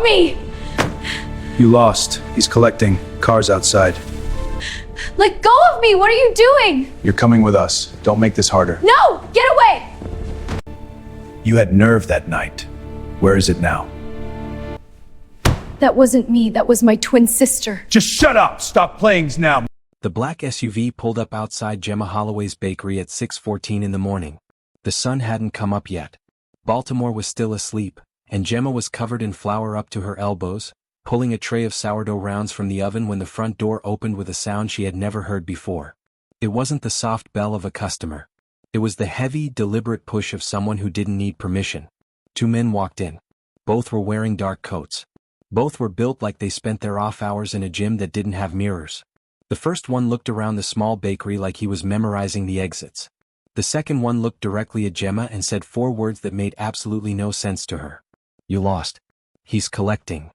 of me! You lost. He's collecting cars outside. Let go of me! What are you doing? You're coming with us. Don't make this harder. No! Get away! You had nerve that night. Where is it now? That wasn't me. That was my twin sister. Just shut up! Stop playing now! The black SUV pulled up outside Gemma Holloway's bakery at 6:14 in the morning. The sun hadn't come up yet. Baltimore was still asleep, and Gemma was covered in flour up to her elbows, pulling a tray of sourdough rounds from the oven when the front door opened with a sound she had never heard before. It wasn't the soft bell of a customer. It was the heavy, deliberate push of someone who didn't need permission. Two men walked in. Both were wearing dark coats. Both were built like they spent their off hours in a gym that didn't have mirrors. The first one looked around the small bakery like he was memorizing the exits. The second one looked directly at Gemma and said 4 words that made absolutely no sense to her. You lost. He's collecting.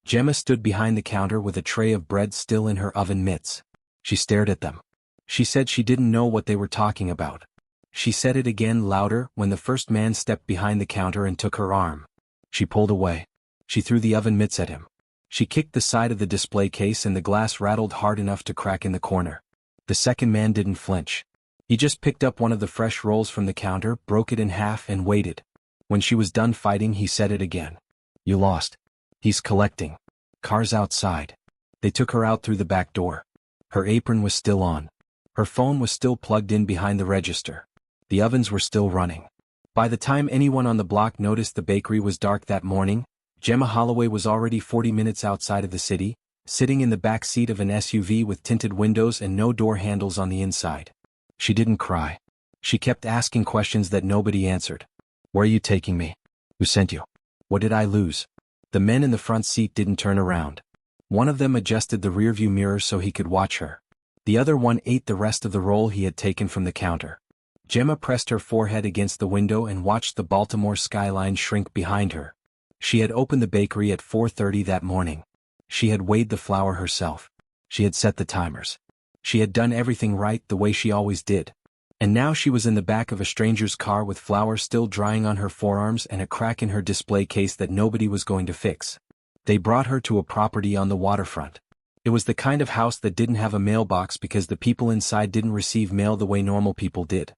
Gemma stood behind the counter with a tray of bread still in her oven mitts. She stared at them. She said she didn't know what they were talking about. She said it again louder when the first man stepped behind the counter and took her arm. She pulled away. She threw the oven mitts at him. She kicked the side of the display case and the glass rattled hard enough to crack in the corner. The second man didn't flinch. He just picked up one of the fresh rolls from the counter, broke it in half and waited. When she was done fighting, he said it again. You lost. He's collecting. Cars outside. They took her out through the back door. Her apron was still on. Her phone was still plugged in behind the register. The ovens were still running. By the time anyone on the block noticed the bakery was dark that morning, Gemma Holloway was already 40 minutes outside of the city, sitting in the back seat of an SUV with tinted windows and no door handles on the inside. She didn't cry. She kept asking questions that nobody answered. Where are you taking me? Who sent you? What did I lose? The men in the front seat didn't turn around. One of them adjusted the rearview mirror so he could watch her. The other one ate the rest of the roll he had taken from the counter. Gemma pressed her forehead against the window and watched the Baltimore skyline shrink behind her. She had opened the bakery at 4:30 that morning. She had weighed the flour herself. She had set the timers. She had done everything right the way she always did. And now she was in the back of a stranger's car with flour still drying on her forearms and a crack in her display case that nobody was going to fix. They brought her to a property on the waterfront. It was the kind of house that didn't have a mailbox because the people inside didn't receive mail the way normal people did.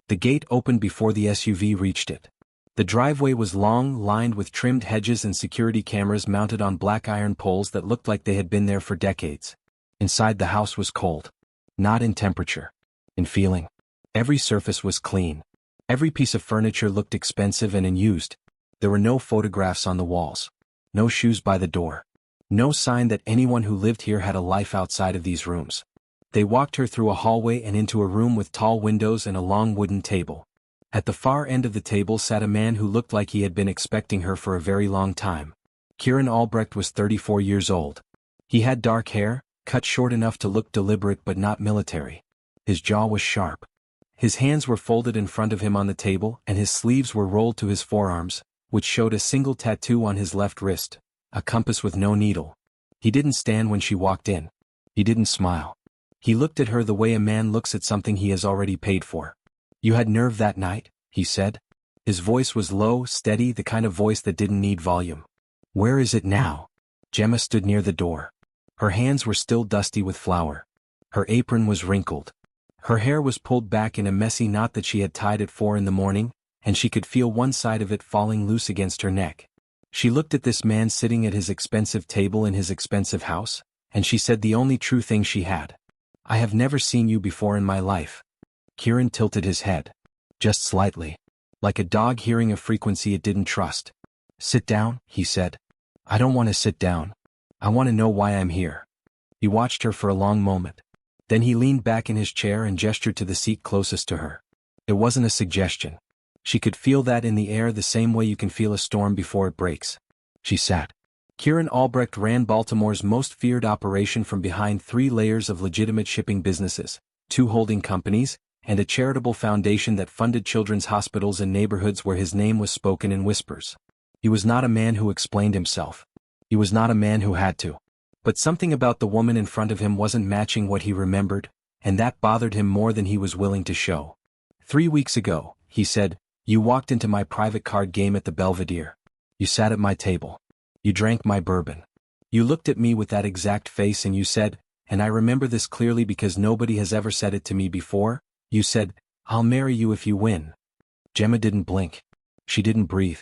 The gate opened before the SUV reached it. The driveway was long, lined with trimmed hedges and security cameras mounted on black iron poles that looked like they had been there for decades. Inside the house was cold. Not in temperature. In feeling. Every surface was clean. Every piece of furniture looked expensive and unused. There were no photographs on the walls. No shoes by the door. No sign that anyone who lived here had a life outside of these rooms. They walked her through a hallway and into a room with tall windows and a long wooden table. At the far end of the table sat a man who looked like he had been expecting her for a very long time. Kieran Albrecht was 34 years old. He had dark hair, cut short enough to look deliberate but not military. His jaw was sharp. His hands were folded in front of him on the table and his sleeves were rolled to his forearms, which showed a single tattoo on his left wrist, a compass with no needle. He didn't stand when she walked in. He didn't smile. He looked at her the way a man looks at something he has already paid for. You had nerve that night, he said. His voice was low, steady, the kind of voice that didn't need volume. Where is it now? Gemma stood near the door. Her hands were still dusty with flour. Her apron was wrinkled. Her hair was pulled back in a messy knot that she had tied at 4 in the morning, and she could feel one side of it falling loose against her neck. She looked at this man sitting at his expensive table in his expensive house, and she said the only true thing she had. I have never seen you before in my life. Kieran tilted his head. Just slightly. Like a dog hearing a frequency it didn't trust. Sit down, he said. I don't want to sit down. I want to know why I'm here. He watched her for a long moment. Then he leaned back in his chair and gestured to the seat closest to her. It wasn't a suggestion. She could feel that in the air the same way you can feel a storm before it breaks. She sat. Kieran Albrecht ran Baltimore's most feared operation from behind 3 layers of legitimate shipping businesses, 2 holding companies, and a charitable foundation that funded children's hospitals in neighborhoods where his name was spoken in whispers. He was not a man who explained himself. He was not a man who had to. But something about the woman in front of him wasn't matching what he remembered, and that bothered him more than he was willing to show. 3 weeks ago, he said, you walked into my private card game at the Belvedere. You sat at my table. You drank my bourbon. You looked at me with that exact face and you said, and I remember this clearly because nobody has ever said it to me before, you said, I'll marry you if you win. Gemma didn't blink. She didn't breathe.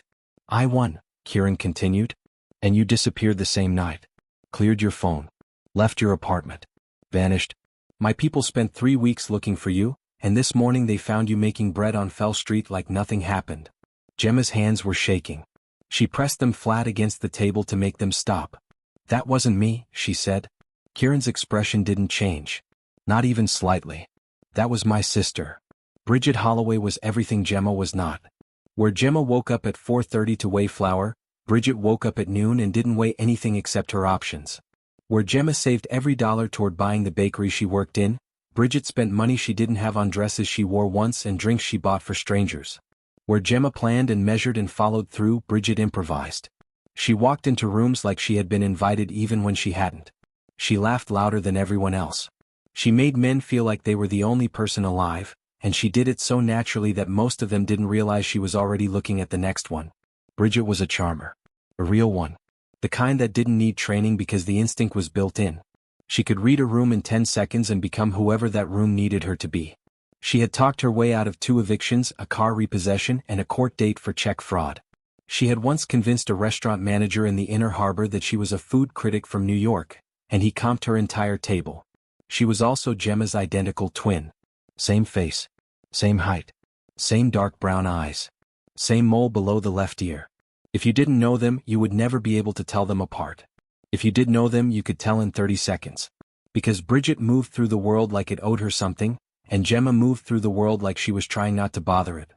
I won, Kieran continued. And you disappeared the same night. Cleared your phone. Left your apartment. Vanished. My people spent 3 weeks looking for you, and this morning they found you making bread on Fell Street like nothing happened. Gemma's hands were shaking. She pressed them flat against the table to make them stop. That wasn't me, she said. Kieran's expression didn't change. Not even slightly. That was my sister. Bridget Holloway was everything Gemma was not. Where Gemma woke up at 4:30 to weigh flour, Bridget woke up at noon and didn't weigh anything except her options. Where Gemma saved every dollar toward buying the bakery she worked in, Bridget spent money she didn't have on dresses she wore once and drinks she bought for strangers. Where Gemma planned and measured and followed through, Bridget improvised. She walked into rooms like she had been invited even when she hadn't. She laughed louder than everyone else. She made men feel like they were the only person alive, and she did it so naturally that most of them didn't realize she was already looking at the next one. Bridget was a charmer. A real one. The kind that didn't need training because the instinct was built in. She could read a room in 10 seconds and become whoever that room needed her to be. She had talked her way out of 2 evictions, a car repossession, and a court date for check fraud. She had once convinced a restaurant manager in the Inner Harbor that she was a food critic from New York, and he comped her entire table. She was also Gemma's identical twin. Same face. Same height. Same dark brown eyes. Same mole below the left ear. If you didn't know them, you would never be able to tell them apart. If you did know them, you could tell in 30 seconds. Because Bridget moved through the world like it owed her something, and Gemma moved through the world like she was trying not to bother it.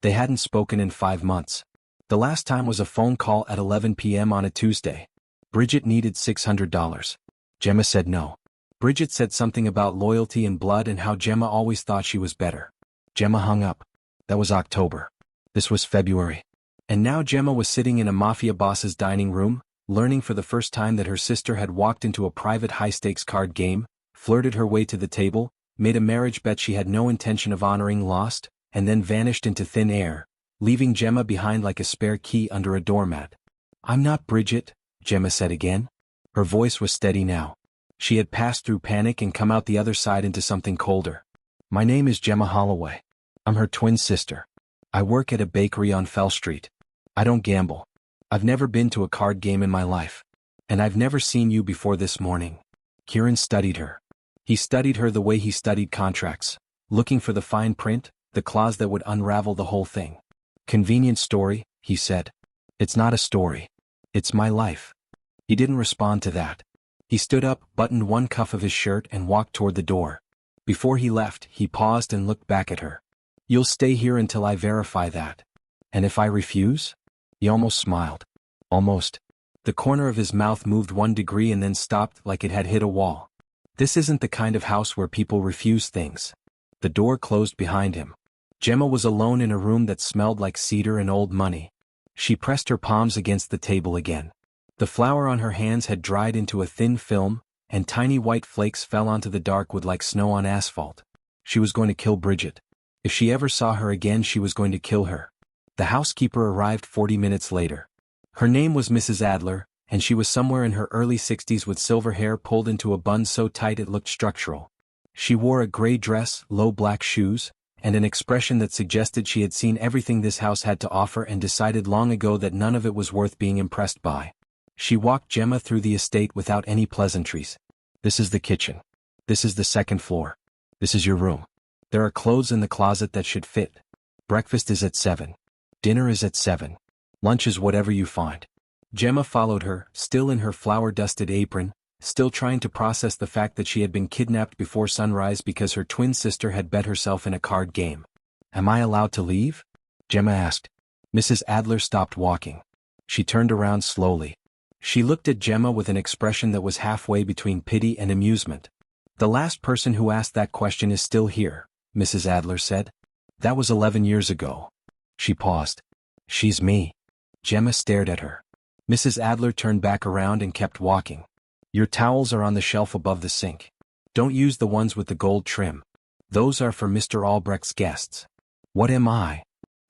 They hadn't spoken in 5 months. The last time was a phone call at 11 p.m. on a Tuesday. Bridget needed $600. Gemma said no. Bridget said something about loyalty and blood and how Gemma always thought she was better. Gemma hung up. That was October. This was February. And now Gemma was sitting in a Mafia boss's dining room, learning for the first time that her sister had walked into a private high-stakes card game, flirted her way to the table, made a marriage bet she had no intention of honoring, lost, and then vanished into thin air, leaving Gemma behind like a spare key under a doormat. I'm not Bridget, Gemma said again. Her voice was steady now. She had passed through panic and come out the other side into something colder. My name is Gemma Holloway. I'm her twin sister. I work at a bakery on Fell Street. I don't gamble. I've never been to a card game in my life. And I've never seen you before this morning. Kieran studied her. He studied her the way he studied contracts, looking for the fine print, the clause that would unravel the whole thing. Convenient story, he said. It's not a story. It's my life. He didn't respond to that. He stood up, buttoned one cuff of his shirt and walked toward the door. Before he left, he paused and looked back at her. You'll stay here until I verify that. And if I refuse? He almost smiled. Almost. The corner of his mouth moved 1 degree and then stopped like it had hit a wall. This isn't the kind of house where people refuse things. The door closed behind him. Gemma was alone in a room that smelled like cedar and old money. She pressed her palms against the table again. The flour on her hands had dried into a thin film, and tiny white flakes fell onto the dark wood like snow on asphalt. She was going to kill Bridget. If she ever saw her again, she was going to kill her. The housekeeper arrived 40 minutes later. Her name was Mrs. Adler, and she was somewhere in her early 60s with silver hair pulled into a bun so tight it looked structural. She wore a gray dress, low black shoes, and an expression that suggested she had seen everything this house had to offer and decided long ago that none of it was worth being impressed by. She walked Gemma through the estate without any pleasantries. This is the kitchen. This is the second floor. This is your room. There are clothes in the closet that should fit. Breakfast is at 7. Dinner is at 7. Lunch is whatever you find. Gemma followed her, still in her flour-dusted apron, still trying to process the fact that she had been kidnapped before sunrise because her twin sister had bet herself in a card game. Am I allowed to leave? Gemma asked. Mrs. Adler stopped walking. She turned around slowly. She looked at Gemma with an expression that was halfway between pity and amusement. The last person who asked that question is still here, Mrs. Adler said. That was 11 years ago. She paused. She's me. Gemma stared at her. Mrs. Adler turned back around and kept walking. Your towels are on the shelf above the sink. Don't use the ones with the gold trim. Those are for Mr. Albrecht's guests. What am I?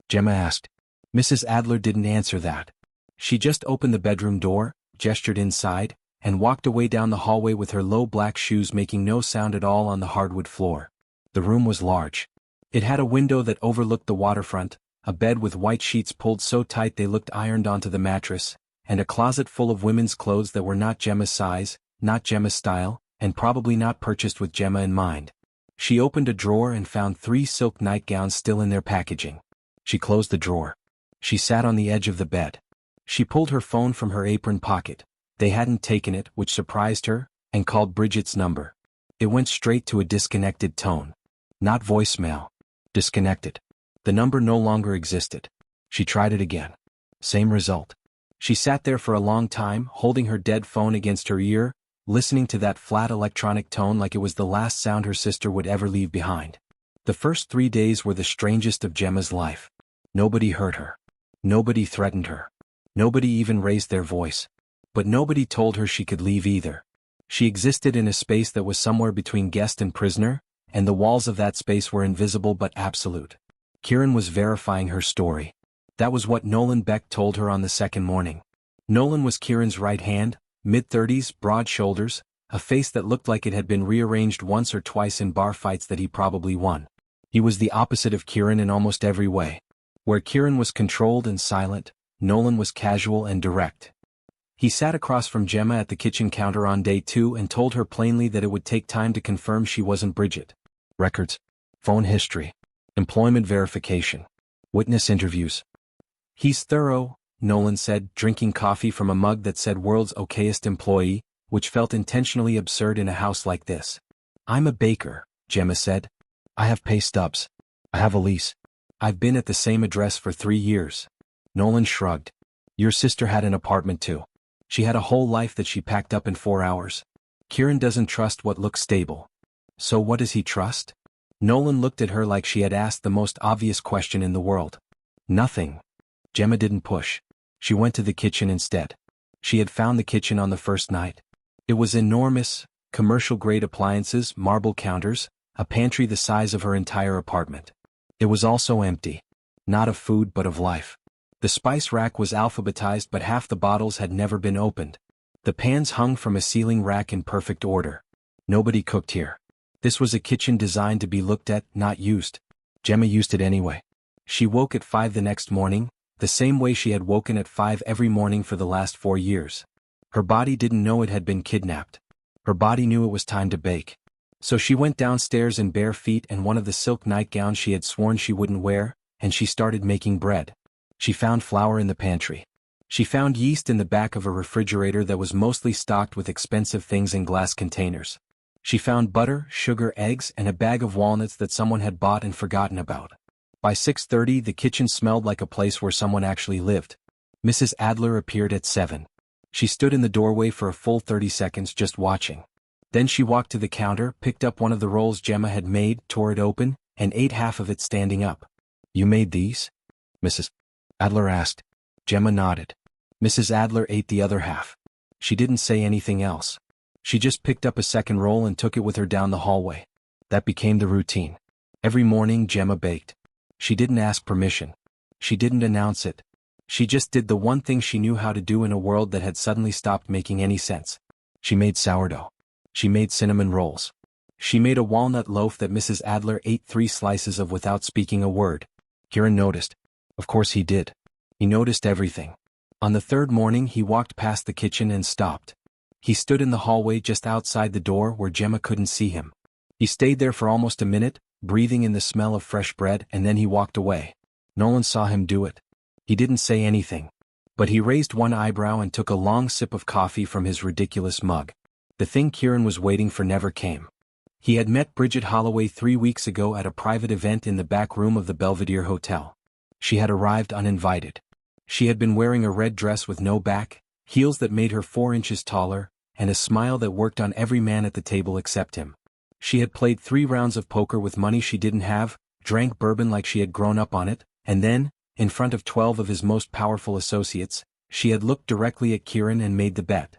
Gemma asked. Mrs. Adler didn't answer that. She just opened the bedroom door, gestured inside, and walked away down the hallway with her low black shoes making no sound at all on the hardwood floor. The room was large. It had a window that overlooked the waterfront, a bed with white sheets pulled so tight they looked ironed onto the mattress, and a closet full of women's clothes that were not Gemma's size, not Gemma's style, and probably not purchased with Gemma in mind. She opened a drawer and found 3 silk nightgowns still in their packaging. She closed the drawer. She sat on the edge of the bed. She pulled her phone from her apron pocket. They hadn't taken it, which surprised her, and called Bridget's number. It went straight to a disconnected tone. Not voicemail. Disconnected. The number no longer existed. She tried it again. Same result. She sat there for a long time, holding her dead phone against her ear, listening to that flat electronic tone like it was the last sound her sister would ever leave behind. The first 3 days were the strangest of Gemma's life. Nobody hurt her. Nobody threatened her. Nobody even raised their voice. But nobody told her she could leave either. She existed in a space that was somewhere between guest and prisoner, and the walls of that space were invisible but absolute. Kieran was verifying her story. That was what Nolan Beck told her on the second morning. Nolan was Kieran's right hand, mid-30s, broad shoulders, a face that looked like it had been rearranged once or twice in bar fights that he probably won. He was the opposite of Kieran in almost every way. Where Kieran was controlled and silent, Nolan was casual and direct. He sat across from Gemma at the kitchen counter on day 2 and told her plainly that it would take time to confirm she wasn't Bridget. Records, phone history, employment verification, witness interviews. He's thorough, Nolan said, drinking coffee from a mug that said world's okayest employee, which felt intentionally absurd in a house like this. I'm a baker, Gemma said. I have pay stubs. I have a lease. I've been at the same address for 3 years. Nolan shrugged. Your sister had an apartment too. She had a whole life that she packed up in 4 hours. Kieran doesn't trust what looks stable. So what does he trust? Nolan looked at her like she had asked the most obvious question in the world. Nothing. Gemma didn't push. She went to the kitchen instead. She had found the kitchen on the first night. It was enormous, commercial-grade appliances, marble counters, a pantry the size of her entire apartment. It was also empty. Not of food but of life. The spice rack was alphabetized but half the bottles had never been opened. The pans hung from a ceiling rack in perfect order. Nobody cooked here. This was a kitchen designed to be looked at, not used. Gemma used it anyway. She woke at 5 the next morning, the same way she had woken at 5 every morning for the last 4 years. Her body didn't know it had been kidnapped. Her body knew it was time to bake. So she went downstairs in bare feet and one of the silk nightgowns she had sworn she wouldn't wear, and she started making bread. She found flour in the pantry. She found yeast in the back of a refrigerator that was mostly stocked with expensive things in glass containers. She found butter, sugar, eggs, and a bag of walnuts that someone had bought and forgotten about. By 6:30, the kitchen smelled like a place where someone actually lived. Mrs. Adler appeared at 7. She stood in the doorway for a full 30 seconds just watching. Then she walked to the counter, picked up one of the rolls Gemma had made, tore it open, and ate half of it standing up. You made these? Mrs. Adler asked. Gemma nodded. Mrs. Adler ate the other half. She didn't say anything else. She just picked up a second roll and took it with her down the hallway. That became the routine. Every morning Gemma baked. She didn't ask permission. She didn't announce it. She just did the one thing she knew how to do in a world that had suddenly stopped making any sense. She made sourdough. She made cinnamon rolls. She made a walnut loaf that Mrs. Adler ate 3 slices of without speaking a word. Kieran noticed. Of course he did. He noticed everything. On the 3rd morning he walked past the kitchen and stopped. He stood in the hallway just outside the door where Gemma couldn't see him. He stayed there for almost a minute, breathing in the smell of fresh bread, and then he walked away. Nolan saw him do it. He didn't say anything. But he raised one eyebrow and took a long sip of coffee from his ridiculous mug. The thing Kieran was waiting for never came. He had met Bridget Holloway 3 weeks ago at a private event in the back room of the Belvedere Hotel. She had arrived uninvited. She had been wearing a red dress with no back, heels that made her 4 inches taller, and a smile that worked on every man at the table except him. She had played 3 rounds of poker with money she didn't have, drank bourbon like she had grown up on it, and then, in front of 12 of his most powerful associates, she had looked directly at Kieran and made the bet.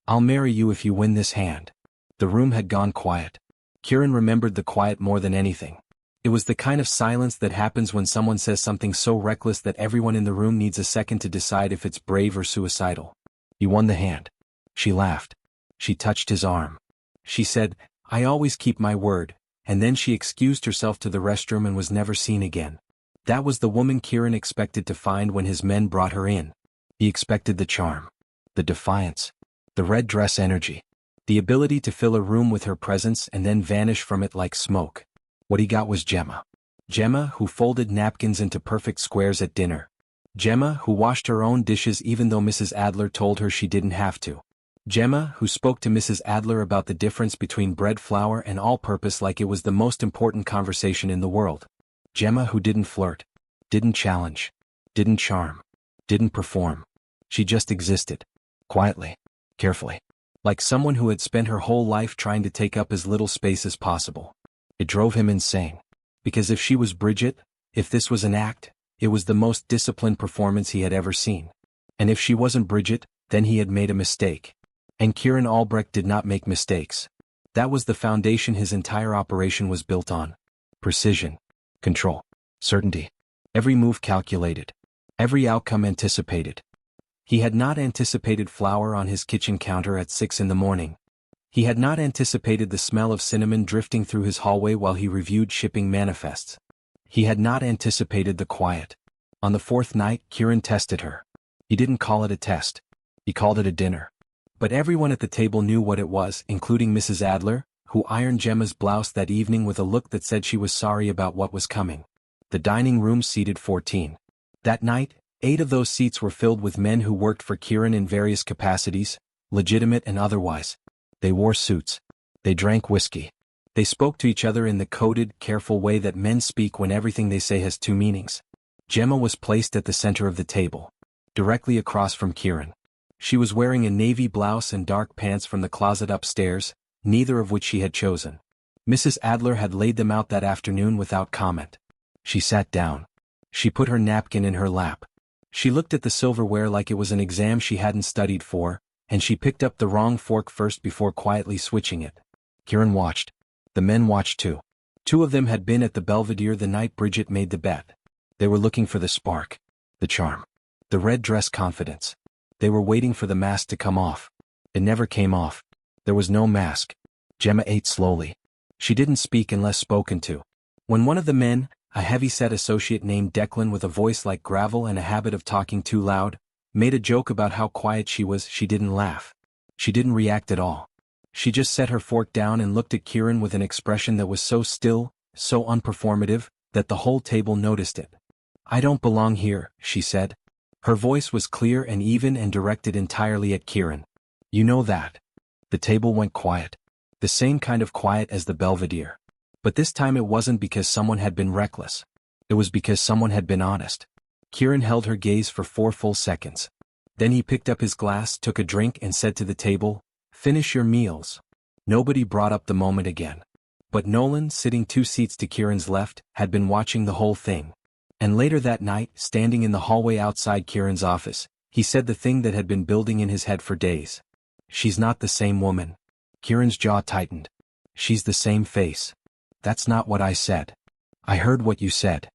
I'll marry you if you win this hand. The room had gone quiet. Kieran remembered the quiet more than anything. It was the kind of silence that happens when someone says something so reckless that everyone in the room needs a second to decide if it's brave or suicidal. You won the hand. She laughed. She touched his arm. She said, I always keep my word, and then she excused herself to the restroom and was never seen again. That was the woman Kieran expected to find when his men brought her in. He expected the charm, the defiance, the red dress energy, the ability to fill a room with her presence and then vanish from it like smoke. What he got was Gemma. Gemma, who folded napkins into perfect squares at dinner. Gemma, who washed her own dishes even though Mrs. Adler told her she didn't have to. Gemma, who spoke to Mrs. Adler about the difference between bread flour and all-purpose like it was the most important conversation in the world. Gemma, who didn't flirt, didn't challenge, didn't charm, didn't perform. She just existed. Quietly. Carefully. Like someone who had spent her whole life trying to take up as little space as possible. It drove him insane. Because if she was Bridget, if this was an act, it was the most disciplined performance he had ever seen. And if she wasn't Bridget, then he had made a mistake. And Kieran Albrecht did not make mistakes. That was the foundation his entire operation was built on. Precision. Control. Certainty. Every move calculated. Every outcome anticipated. He had not anticipated flour on his kitchen counter at 6 in the morning. He had not anticipated the smell of cinnamon drifting through his hallway while he reviewed shipping manifests. He had not anticipated the quiet. On the fourth night, Kieran tested her. He didn't call it a test. He called it a dinner. But everyone at the table knew what it was, including Mrs. Adler, who ironed Gemma's blouse that evening with a look that said she was sorry about what was coming. The dining room seated 14. That night, 8 of those seats were filled with men who worked for Kieran in various capacities, legitimate and otherwise. They wore suits. They drank whiskey. They spoke to each other in the coded, careful way that men speak when everything they say has 2 meanings. Gemma was placed at the center of the table, directly across from Kieran. She was wearing a navy blouse and dark pants from the closet upstairs, neither of which she had chosen. Mrs. Adler had laid them out that afternoon without comment. She sat down. She put her napkin in her lap. She looked at the silverware like it was an exam she hadn't studied for, and she picked up the wrong fork first before quietly switching it. Kieran watched. The men watched too. 2 of them had been at the Belvedere the night Bridget made the bet. They were looking for the spark, the charm, the red dress confidence. They were waiting for the mask to come off. It never came off. There was no mask. Gemma ate slowly. She didn't speak unless spoken to. When one of the men, a heavy-set associate named Declan with a voice like gravel and a habit of talking too loud, made a joke about how quiet she was, she didn't laugh. She didn't react at all. She just set her fork down and looked at Kieran with an expression that was so still, so unperformative, that the whole table noticed it. I don't belong here, she said. Her voice was clear and even and directed entirely at Kieran. You know that. The table went quiet. The same kind of quiet as the Belvedere. But this time it wasn't because someone had been reckless. It was because someone had been honest. Kieran held her gaze for 4 full seconds. Then he picked up his glass, took a drink and said to the table, Finish your meals. Nobody brought up the moment again. But Nolan, sitting 2 seats to Kieran's left, had been watching the whole thing. And later that night, standing in the hallway outside Kieran's office, he said the thing that had been building in his head for days. She's not the same woman. Kieran's jaw tightened. She's the same face. That's not what I said. I heard what you said.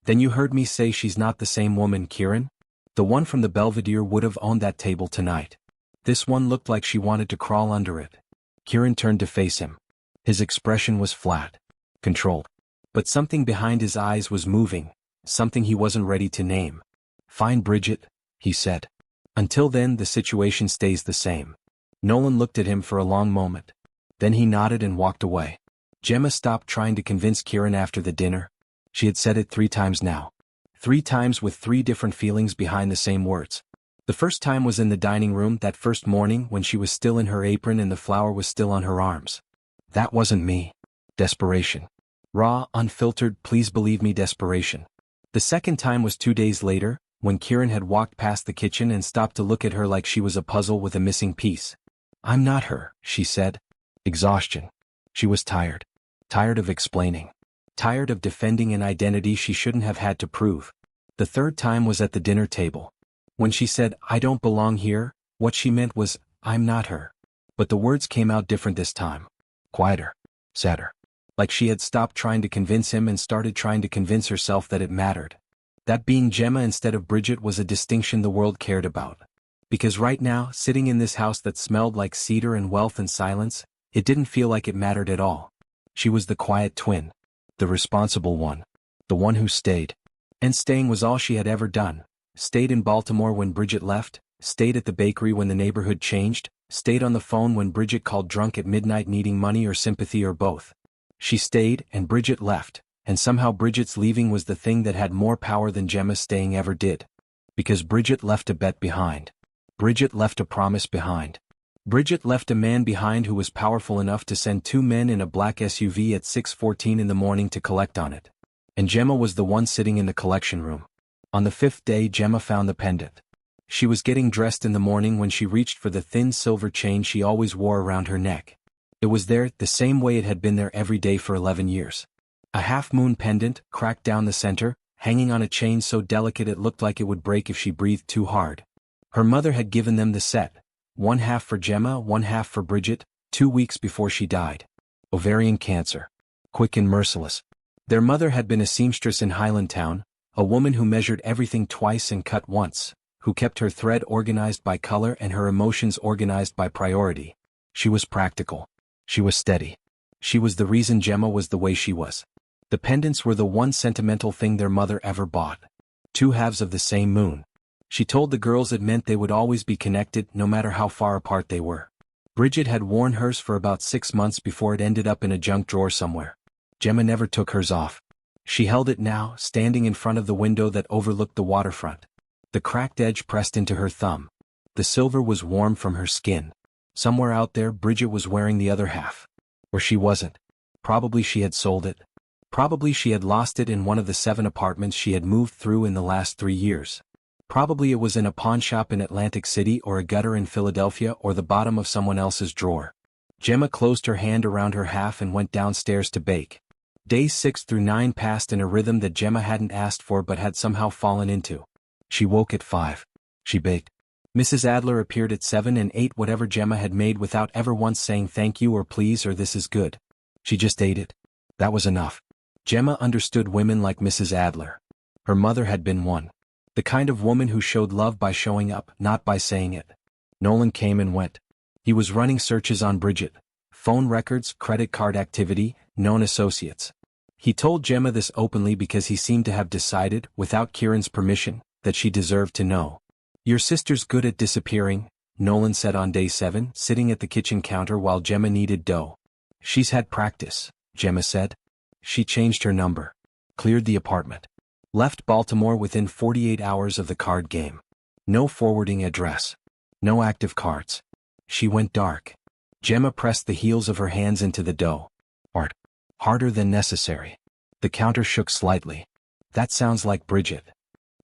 Then you heard me say she's not the same woman, Kieran? The one from the Belvedere would have owned that table tonight. This one looked like she wanted to crawl under it. Kieran turned to face him. His expression was flat, controlled. But something behind his eyes was moving, something he wasn't ready to name. Fine, Bridget, he said. Until then, the situation stays the same. Nolan looked at him for a long moment. Then he nodded and walked away. Gemma stopped trying to convince Kieran after the dinner. She had said it 3 times now. 3 times with 3 different feelings behind the same words. The first time was in the dining room that first morning when she was still in her apron and the flour was still on her arms. That wasn't me. Desperation. Raw, unfiltered, please believe me desperation. The second time was 2 days later, when Kieran had walked past the kitchen and stopped to look at her like she was a puzzle with a missing piece. I'm not her, she said. Exhaustion. She was tired. Tired of explaining. Tired of defending an identity she shouldn't have had to prove. The third time was at the dinner table. When she said, I don't belong here, what she meant was, I'm not her. But the words came out different this time. Quieter. Sadder. Like she had stopped trying to convince him and started trying to convince herself that it mattered. That being Gemma instead of Bridget was a distinction the world cared about. Because right now, sitting in this house that smelled like cedar and wealth and silence, it didn't feel like it mattered at all. She was the quiet twin. The responsible one. The one who stayed. And staying was all she had ever done. Stayed in Baltimore when Bridget left, stayed at the bakery when the neighborhood changed, stayed on the phone when Bridget called drunk at midnight needing money or sympathy or both. She stayed, and Bridget left, and somehow Bridget's leaving was the thing that had more power than Gemma's staying ever did. Because Bridget left a bet behind. Bridget left a promise behind. Bridget left a man behind who was powerful enough to send two men in a black SUV at 6:14 in the morning to collect on it. And Gemma was the one sitting in the collection room. On the 5th day, Gemma found the pendant. She was getting dressed in the morning when she reached for the thin silver chain she always wore around her neck. It was there, the same way it had been there every day for 11 years. A half-moon pendant, cracked down the center, hanging on a chain so delicate it looked like it would break if she breathed too hard. Her mother had given them the set, one half for Gemma, one half for Bridget, 2 weeks before she died. Ovarian cancer. Quick and merciless. Their mother had been a seamstress in Highlandtown, a woman who measured everything twice and cut once, who kept her thread organized by color and her emotions organized by priority. She was practical. She was steady. She was the reason Gemma was the way she was. The pendants were the one sentimental thing their mother ever bought. Two halves of the same moon. She told the girls it meant they would always be connected no matter how far apart they were. Bridget had worn hers for about 6 months before it ended up in a junk drawer somewhere. Gemma never took hers off. She held it now, standing in front of the window that overlooked the waterfront. The cracked edge pressed into her thumb. The silver was warm from her skin. Somewhere out there, Bridget was wearing the other half. Or she wasn't. Probably she had sold it. Probably she had lost it in one of the 7 apartments she had moved through in the last 3 years. Probably it was in a pawn shop in Atlantic City or a gutter in Philadelphia or the bottom of someone else's drawer. Gemma closed her hand around her half and went downstairs to bake. Days 6 through 9 passed in a rhythm that Gemma hadn't asked for but had somehow fallen into. She woke at 5. She baked. Mrs. Adler appeared at 7 and ate whatever Gemma had made without ever once saying thank you or please or this is good. She just ate it. That was enough. Gemma understood women like Mrs. Adler. Her mother had been one. The kind of woman who showed love by showing up, not by saying it. Nolan came and went. He was running searches on Bridget. Phone records, credit card activity, known associates. He told Gemma this openly because he seemed to have decided, without Kieran's permission, that she deserved to know. Your sister's good at disappearing, Nolan said on day 7, sitting at the kitchen counter while Gemma kneaded dough. She's had practice, Gemma said. She changed her number. Cleared the apartment. Left Baltimore within 48 hours of the card game. No forwarding address. No active cards. She went dark. Gemma pressed the heels of her hands into the dough. Hard. Harder than necessary. The counter shook slightly. That sounds like Bridget.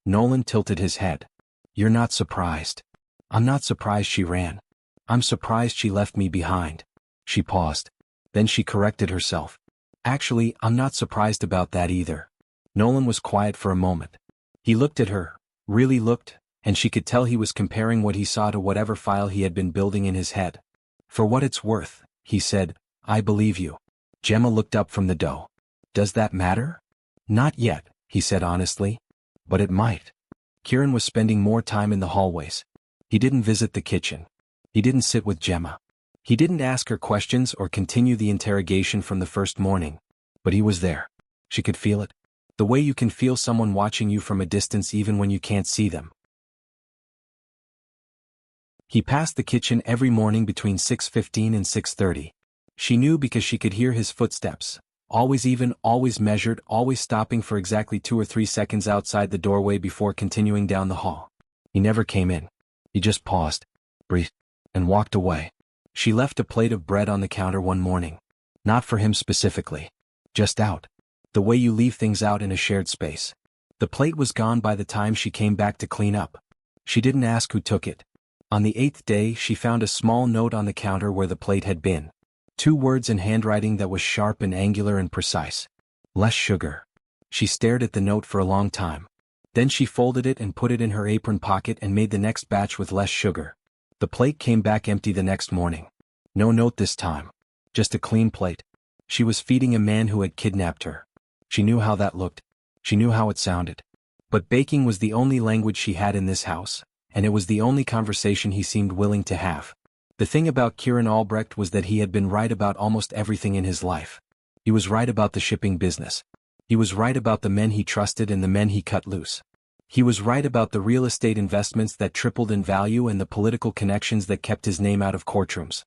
Nolan tilted his head. You're not surprised. I'm not surprised she ran. I'm surprised she left me behind. She paused. Then she corrected herself. Actually, I'm not surprised about that either. Nolan was quiet for a moment. He looked at her, really looked, and she could tell he was comparing what he saw to whatever file he had been building in his head. For what it's worth, he said, I believe you. Gemma looked up from the dough. Does that matter? Not yet, he said honestly. But it might. Kieran was spending more time in the hallways. He didn't visit the kitchen. He didn't sit with Gemma. He didn't ask her questions or continue the interrogation from the first morning. But he was there. She could feel it. The way you can feel someone watching you from a distance even when you can't see them. He passed the kitchen every morning between 6:15 and 6:30. She knew because she could hear his footsteps, always even, always measured, always stopping for exactly 2 or 3 seconds outside the doorway before continuing down the hall. He never came in. He just paused, breathed, and walked away. She left a plate of bread on the counter one morning. Not for him specifically. Just out. The way you leave things out in a shared space. The plate was gone by the time she came back to clean up. She didn't ask who took it. On the 8th day, she found a small note on the counter where the plate had been. 2 words in handwriting that was sharp and angular and precise. Less sugar. She stared at the note for a long time. Then she folded it and put it in her apron pocket and made the next batch with less sugar. The plate came back empty the next morning. No note this time. Just a clean plate. She was feeding a man who had kidnapped her. She knew how that looked. She knew how it sounded. But baking was the only language she had in this house, and it was the only conversation he seemed willing to have. The thing about Kieran Albrecht was that he had been right about almost everything in his life. He was right about the shipping business. He was right about the men he trusted and the men he cut loose. He was right about the real estate investments that tripled in value and the political connections that kept his name out of courtrooms.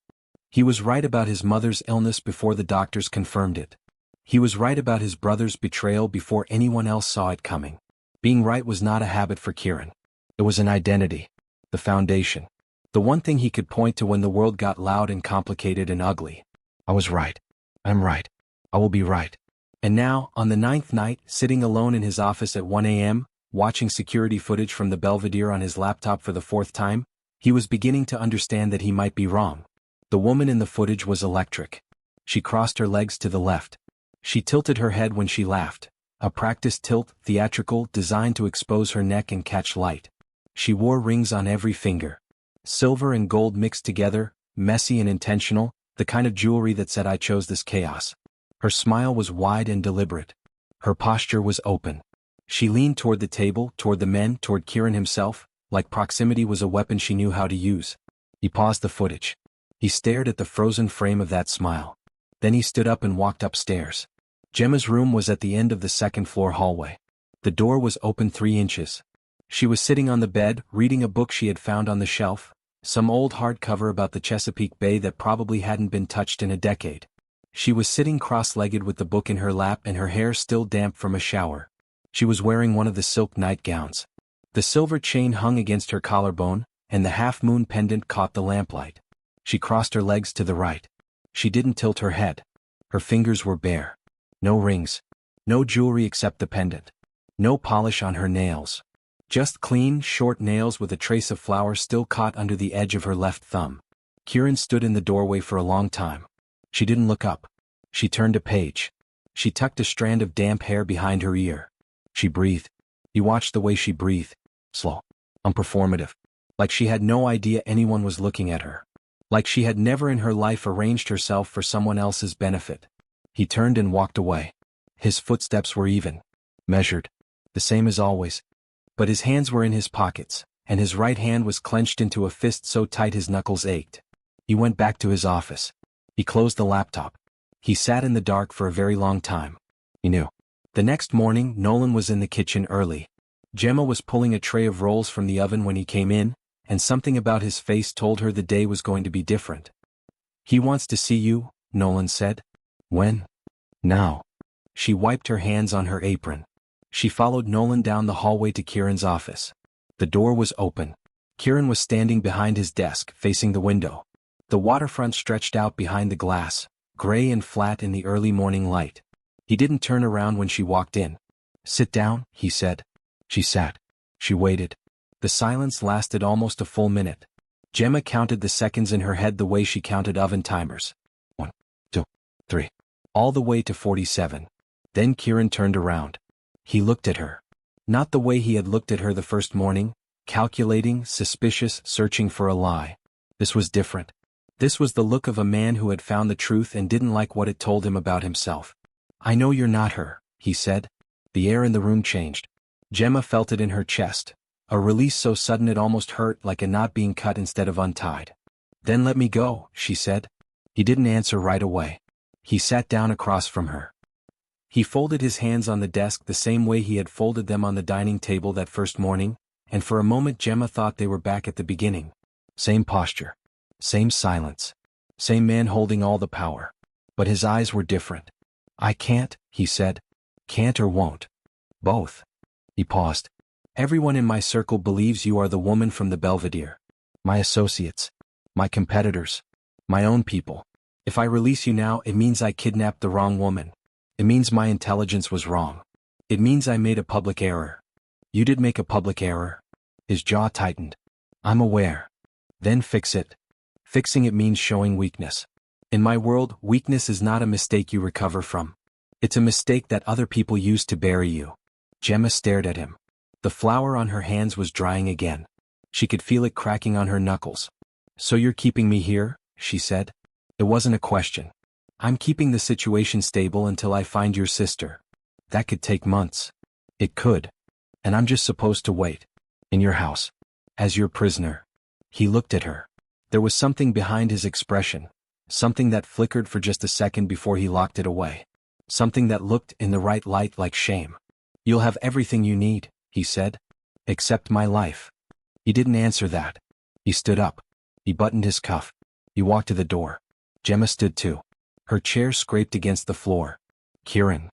He was right about his mother's illness before the doctors confirmed it. He was right about his brother's betrayal before anyone else saw it coming. Being right was not a habit for Kieran. It was an identity. The foundation. The one thing he could point to when the world got loud and complicated and ugly. I was right. I'm right. I will be right. And now, on the 9th night, sitting alone in his office at 1 a.m., watching security footage from the Belvedere on his laptop for the 4th time, he was beginning to understand that he might be wrong. The woman in the footage was electric. She crossed her legs to the left. She tilted her head when she laughed, a practiced tilt, theatrical, designed to expose her neck and catch light. She wore rings on every finger. Silver and gold mixed together, messy and intentional, the kind of jewelry that said I chose this chaos. Her smile was wide and deliberate. Her posture was open. She leaned toward the table, toward the men, toward Kieran himself, like proximity was a weapon she knew how to use. He paused the footage. He stared at the frozen frame of that smile. Then he stood up and walked upstairs. Gemma's room was at the end of the 2nd-floor hallway. The door was open 3 inches. She was sitting on the bed, reading a book she had found on the shelf, some old hardcover about the Chesapeake Bay that probably hadn't been touched in a decade. She was sitting cross-legged with the book in her lap and her hair still damp from a shower. She was wearing one of the silk nightgowns. The silver chain hung against her collarbone, and the half-moon pendant caught the lamplight. She crossed her legs to the right. She didn't tilt her head. Her fingers were bare. No rings. No jewelry except the pendant. No polish on her nails. Just clean, short nails with a trace of flour still caught under the edge of her left thumb. Kieran stood in the doorway for a long time. She didn't look up. She turned a page. She tucked a strand of damp hair behind her ear. She breathed. He watched the way she breathed. Slow. Unperformative. Like she had no idea anyone was looking at her. Like she had never in her life arranged herself for someone else's benefit. He turned and walked away. His footsteps were even. Measured. The same as always. But his hands were in his pockets, and his right hand was clenched into a fist so tight his knuckles ached. He went back to his office. He closed the laptop. He sat in the dark for a very long time. He knew. The next morning, Nolan was in the kitchen early. Gemma was pulling a tray of rolls from the oven when he came in, and something about his face told her the day was going to be different. He wants to see you, Nolan said. When? Now. She wiped her hands on her apron. She followed Nolan down the hallway to Kieran's office. The door was open. Kieran was standing behind his desk, facing the window. The waterfront stretched out behind the glass, gray and flat in the early morning light. He didn't turn around when she walked in. Sit down, he said. She sat. She waited. The silence lasted almost a full minute. Gemma counted the seconds in her head the way she counted oven timers. 1, 2, 3. All the way to 47. Then Kieran turned around. He looked at her. Not the way he had looked at her the first morning, calculating, suspicious, searching for a lie. This was different. This was the look of a man who had found the truth and didn't like what it told him about himself. I know you're not her, he said. The air in the room changed. Gemma felt it in her chest. A release so sudden it almost hurt, like a knot being cut instead of untied. Then let me go, she said. He didn't answer right away. He sat down across from her. He folded his hands on the desk the same way he had folded them on the dining table that first morning, and for a moment Gemma thought they were back at the beginning. Same posture. Same silence. Same man holding all the power. But his eyes were different. I can't, he said. Can't or won't. Both. He paused. Everyone in my circle believes you are the woman from the Belvedere. My associates. My competitors. My own people. If I release you now, it means I kidnapped the wrong woman. It means my intelligence was wrong. It means I made a public error. You did make a public error. His jaw tightened. I'm aware. Then fix it. Fixing it means showing weakness. In my world, weakness is not a mistake you recover from. It's a mistake that other people use to bury you. Gemma stared at him. The flour on her hands was drying again. She could feel it cracking on her knuckles. So you're keeping me here, she said. It wasn't a question. I'm keeping the situation stable until I find your sister. That could take months. It could. And I'm just supposed to wait. In your house. As your prisoner. He looked at her. There was something behind his expression, something that flickered for just a second before he locked it away. Something that looked in the right light like shame. You'll have everything you need, he said. Except my life. He didn't answer that. He stood up. He buttoned his cuff. He walked to the door. Gemma stood too. Her chair scraped against the floor. Kieran.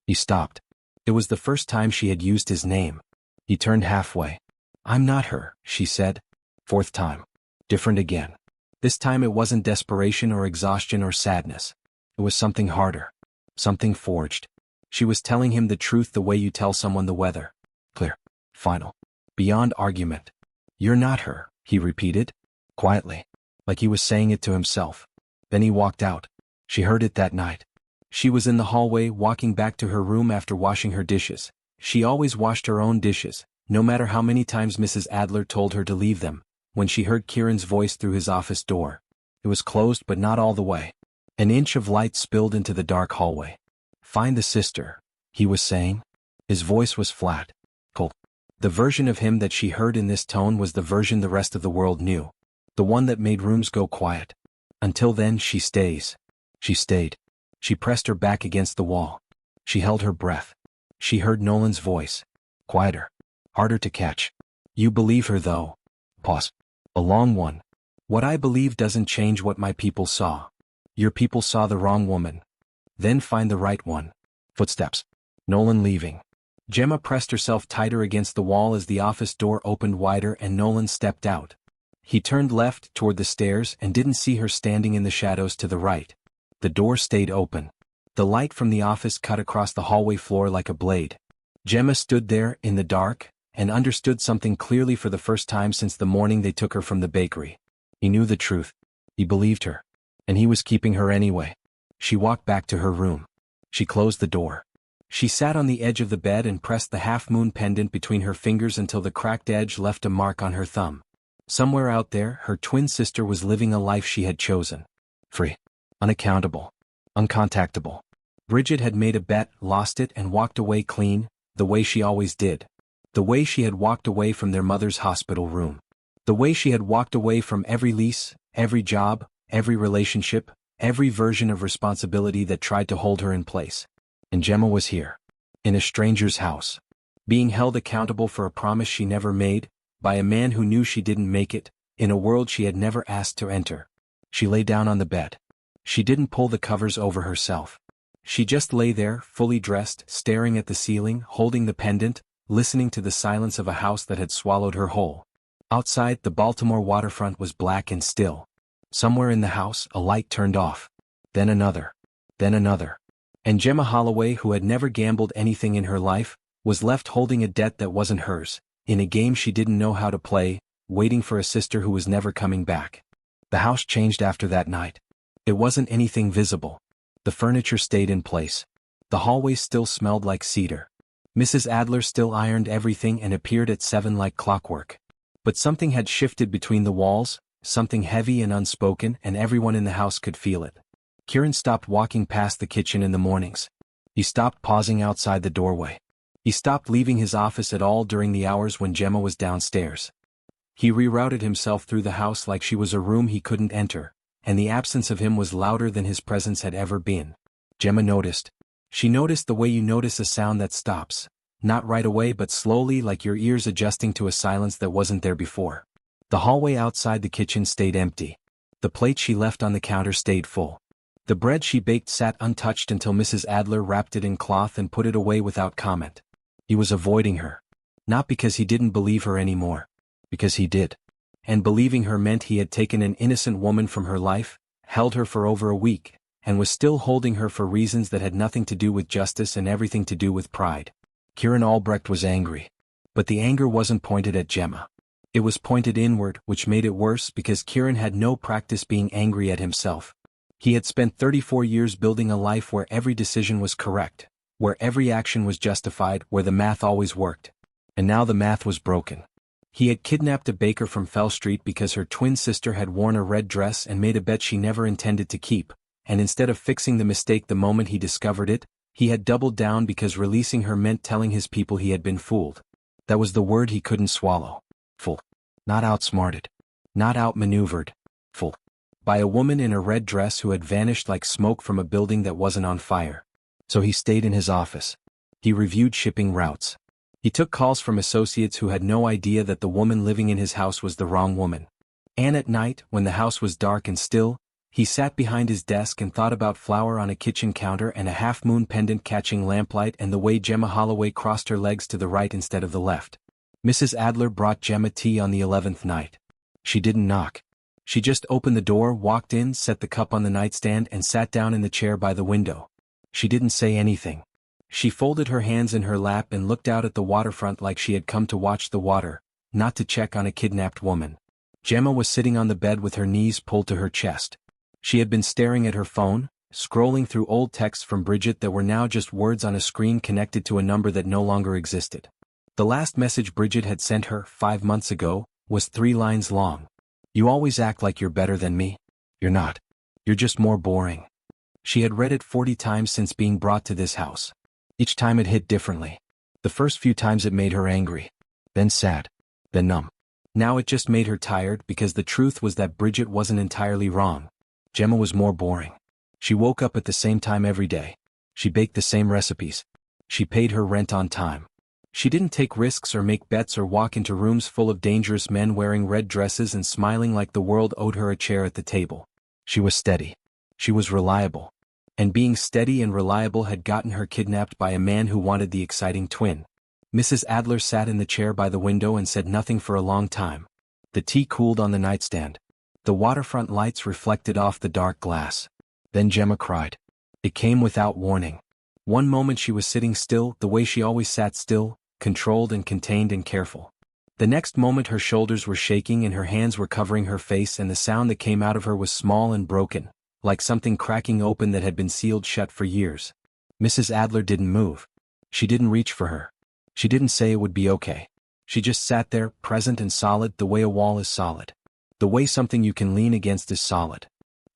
He stopped. It was the first time she had used his name. He turned halfway. I'm not her, she said. Fourth time. Different again. This time it wasn't desperation or exhaustion or sadness. It was something harder. Something forged. She was telling him the truth the way you tell someone the weather. Clear. Final. Beyond argument. You're not her, he repeated. Quietly. Like he was saying it to himself. Then he walked out. She heard it that night. She was in the hallway walking back to her room after washing her dishes. She always washed her own dishes, no matter how many times Mrs. Adler told her to leave them, when she heard Kieran's voice through his office door. It was closed but not all the way. An inch of light spilled into the dark hallway. Find the sister, he was saying. His voice was flat, cold. The version of him that she heard in this tone was the version the rest of the world knew. The one that made rooms go quiet. Until then she stays. She stayed. She pressed her back against the wall. She held her breath. She heard Nolan's voice. Quieter. Harder to catch. You believe her though. Pause. A long one. What I believe doesn't change what my people saw. Your people saw the wrong woman. Then find the right one. Footsteps. Nolan leaving. Gemma pressed herself tighter against the wall as the office door opened wider and Nolan stepped out. He turned left toward the stairs and didn't see her standing in the shadows to the right. The door stayed open. The light from the office cut across the hallway floor like a blade. Gemma stood there in the dark and understood something clearly for the first time since the morning they took her from the bakery. He knew the truth. He believed her. And he was keeping her anyway. She walked back to her room. She closed the door. She sat on the edge of the bed and pressed the half-moon pendant between her fingers until the cracked edge left a mark on her thumb. Somewhere out there, her twin sister was living a life she had chosen. Free. Unaccountable. Uncontactable. Bridget had made a bet, lost it and walked away clean, the way she always did. The way she had walked away from their mother's hospital room. The way she had walked away from every lease, every job, every relationship, every version of responsibility that tried to hold her in place. And Gemma was here. In a stranger's house. Being held accountable for a promise she never made, by a man who knew she didn't make it, in a world she had never asked to enter. She lay down on the bed. She didn't pull the covers over herself. She just lay there, fully dressed, staring at the ceiling, holding the pendant, listening to the silence of a house that had swallowed her whole. Outside, the Baltimore waterfront was black and still. Somewhere in the house, a light turned off. Then another. Then another. And Gemma Holloway, who had never gambled anything in her life, was left holding a debt that wasn't hers, in a game she didn't know how to play, waiting for a sister who was never coming back. The house changed after that night. It wasn't anything visible. The furniture stayed in place. The hallways still smelled like cedar. Mrs. Adler still ironed everything and appeared at 7 like clockwork. But something had shifted between the walls, something heavy and unspoken, and everyone in the house could feel it. Kieran stopped walking past the kitchen in the mornings. He stopped pausing outside the doorway. He stopped leaving his office at all during the hours when Gemma was downstairs. He rerouted himself through the house like she was a room he couldn't enter, and the absence of him was louder than his presence had ever been. Gemma noticed. She noticed the way you notice a sound that stops, not right away but slowly, like your ears adjusting to a silence that wasn't there before. The hallway outside the kitchen stayed empty. The plate she left on the counter stayed full. The bread she baked sat untouched until Mrs. Adler wrapped it in cloth and put it away without comment. He was avoiding her. Not because he didn't believe her anymore. Because he did. And believing her meant he had taken an innocent woman from her life, held her for over a week, and was still holding her for reasons that had nothing to do with justice and everything to do with pride. Kieran Albrecht was angry. But the anger wasn't pointed at Gemma. It was pointed inward, which made it worse because Kieran had no practice being angry at himself. He had spent 34 years building a life where every decision was correct, where every action was justified, where the math always worked. And now the math was broken. He had kidnapped a baker from Fell Street because her twin sister had worn a red dress and made a bet she never intended to keep, and instead of fixing the mistake the moment he discovered it, he had doubled down because releasing her meant telling his people he had been fooled. That was the word he couldn't swallow. Fool. Not outsmarted. Not outmaneuvered. Full. By a woman in a red dress who had vanished like smoke from a building that wasn't on fire. So he stayed in his office. He reviewed shipping routes. He took calls from associates who had no idea that the woman living in his house was the wrong woman. And at night, when the house was dark and still, he sat behind his desk and thought about flour on a kitchen counter and a half-moon pendant catching lamplight and the way Gemma Holloway crossed her legs to the right instead of the left. Mrs. Adler brought Gemma tea on the 11th night. She didn't knock. She just opened the door, walked in, set the cup on the nightstand and sat down in the chair by the window. She didn't say anything. She folded her hands in her lap and looked out at the waterfront like she had come to watch the water, not to check on a kidnapped woman. Gemma was sitting on the bed with her knees pulled to her chest. She had been staring at her phone, scrolling through old texts from Bridget that were now just words on a screen connected to a number that no longer existed. The last message Bridget had sent her, 5 months ago, was 3 lines long. You always act like you're better than me. You're not. You're just more boring. She had read it 40 times since being brought to this house. Each time it hit differently. The first few times it made her angry. Then sad. Then numb. Now it just made her tired because the truth was that Bridget wasn't entirely wrong. Gemma was more boring. She woke up at the same time every day. She baked the same recipes. She paid her rent on time. She didn't take risks or make bets or walk into rooms full of dangerous men wearing red dresses and smiling like the world owed her a chair at the table. She was steady. She was reliable. And being steady and reliable had gotten her kidnapped by a man who wanted the exciting twin. Mrs. Adler sat in the chair by the window and said nothing for a long time. The tea cooled on the nightstand. The waterfront lights reflected off the dark glass. Then Gemma cried. It came without warning. One moment she was sitting still, the way she always sat still, controlled and contained and careful. The next moment her shoulders were shaking and her hands were covering her face and the sound that came out of her was small and broken, like something cracking open that had been sealed shut for years. Mrs. Adler didn't move. She didn't reach for her. She didn't say it would be okay. She just sat there, present and solid the way a wall is solid. The way something you can lean against is solid.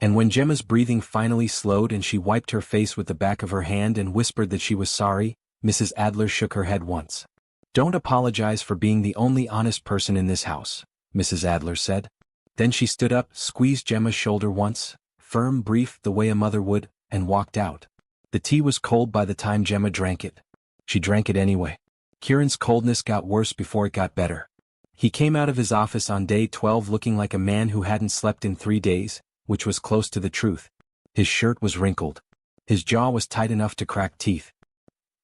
And when Gemma's breathing finally slowed and she wiped her face with the back of her hand and whispered that she was sorry, Mrs. Adler shook her head once. Don't apologize for being the only honest person in this house, Mrs. Adler said. Then she stood up, squeezed Gemma's shoulder once, firm, brief, the way a mother would, and walked out. The tea was cold by the time Gemma drank it. She drank it anyway. Kieran's coldness got worse before it got better. He came out of his office on day 12 looking like a man who hadn't slept in 3 days, which was close to the truth. His shirt was wrinkled. His jaw was tight enough to crack teeth.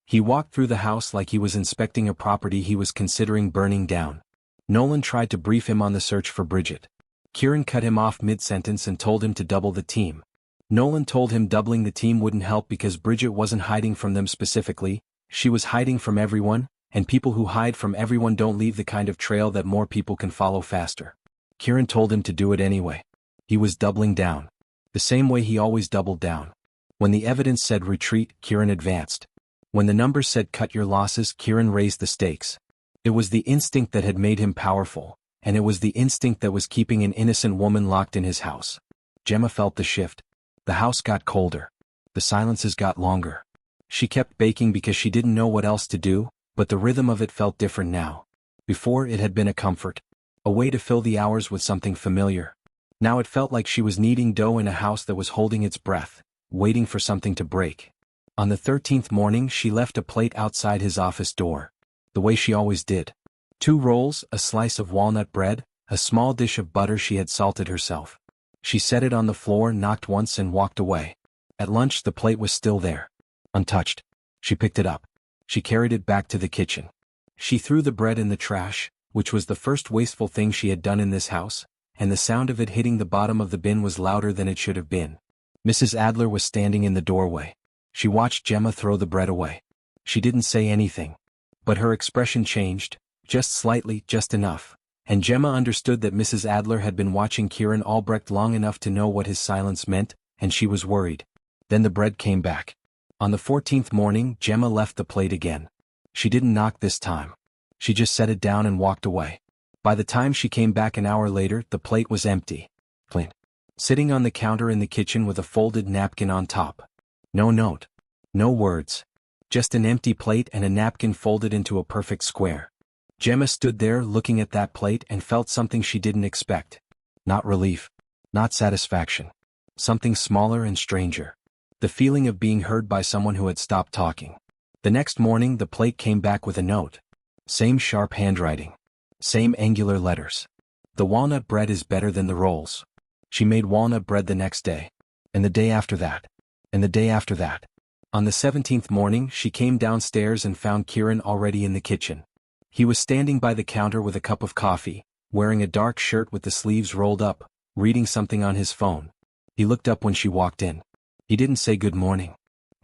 He walked through the house like he was inspecting a property he was considering burning down. Nolan tried to brief him on the search for Bridget. Kieran cut him off mid-sentence and told him to double the team. Nolan told him doubling the team wouldn't help because Bridget wasn't hiding from them specifically, she was hiding from everyone, and people who hide from everyone don't leave the kind of trail that more people can follow faster. Kieran told him to do it anyway. He was doubling down. The same way he always doubled down. When the evidence said retreat, Kieran advanced. When the numbers said cut your losses, Kieran raised the stakes. It was the instinct that had made him powerful, and it was the instinct that was keeping an innocent woman locked in his house. Gemma felt the shift. The house got colder. The silences got longer. She kept baking because she didn't know what else to do, but the rhythm of it felt different now. Before it had been a comfort. A way to fill the hours with something familiar. Now it felt like she was kneading dough in a house that was holding its breath, waiting for something to break. On the 13th morning she left a plate outside his office door. The way she always did. 2 rolls, a slice of walnut bread, a small dish of butter she had salted herself. She set it on the floor, knocked once and walked away. At lunch the plate was still there. Untouched. She picked it up. She carried it back to the kitchen. She threw the bread in the trash, which was the first wasteful thing she had done in this house, and the sound of it hitting the bottom of the bin was louder than it should have been. Mrs. Adler was standing in the doorway. She watched Gemma throw the bread away. She didn't say anything. But her expression changed, just slightly, just enough, and Gemma understood that Mrs. Adler had been watching Kieran Albrecht long enough to know what his silence meant, and she was worried. Then the bread came back. On the 14th morning, Gemma left the plate again. She didn't knock this time. She just set it down and walked away. By the time she came back an hour later, the plate was empty. Clean. Sitting on the counter in the kitchen with a folded napkin on top. No note. No words. Just an empty plate and a napkin folded into a perfect square. Gemma stood there looking at that plate and felt something she didn't expect. Not relief. Not satisfaction. Something smaller and stranger. The feeling of being heard by someone who had stopped talking. The next morning the plate came back with a note. Same sharp handwriting. Same angular letters. The walnut bread is better than the rolls. She made walnut bread the next day. And the day after that. And the day after that. On the 17th morning she came downstairs and found Kieran already in the kitchen. He was standing by the counter with a cup of coffee, wearing a dark shirt with the sleeves rolled up, reading something on his phone. He looked up when she walked in. He didn't say good morning.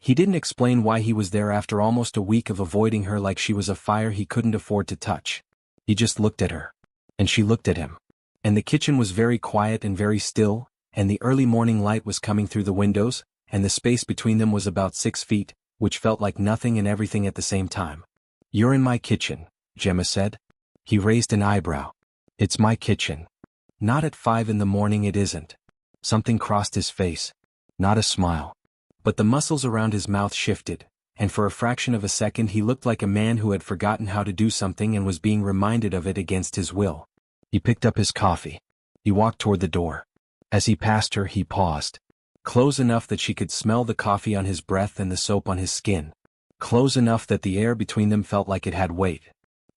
He didn't explain why he was there after almost a week of avoiding her like she was a fire he couldn't afford to touch. He just looked at her. And she looked at him. And the kitchen was very quiet and very still, and the early morning light was coming through the windows, and the space between them was about 6 feet, which felt like nothing and everything at the same time. You're in my kitchen, Gemma said. He raised an eyebrow. It's my kitchen. Not at 5 in the morning, it isn't. Something crossed his face. Not a smile. But the muscles around his mouth shifted, and for a fraction of a second he looked like a man who had forgotten how to do something and was being reminded of it against his will. He picked up his coffee. He walked toward the door. As he passed her, he paused. Close enough that she could smell the coffee on his breath and the soap on his skin. Close enough that the air between them felt like it had weight.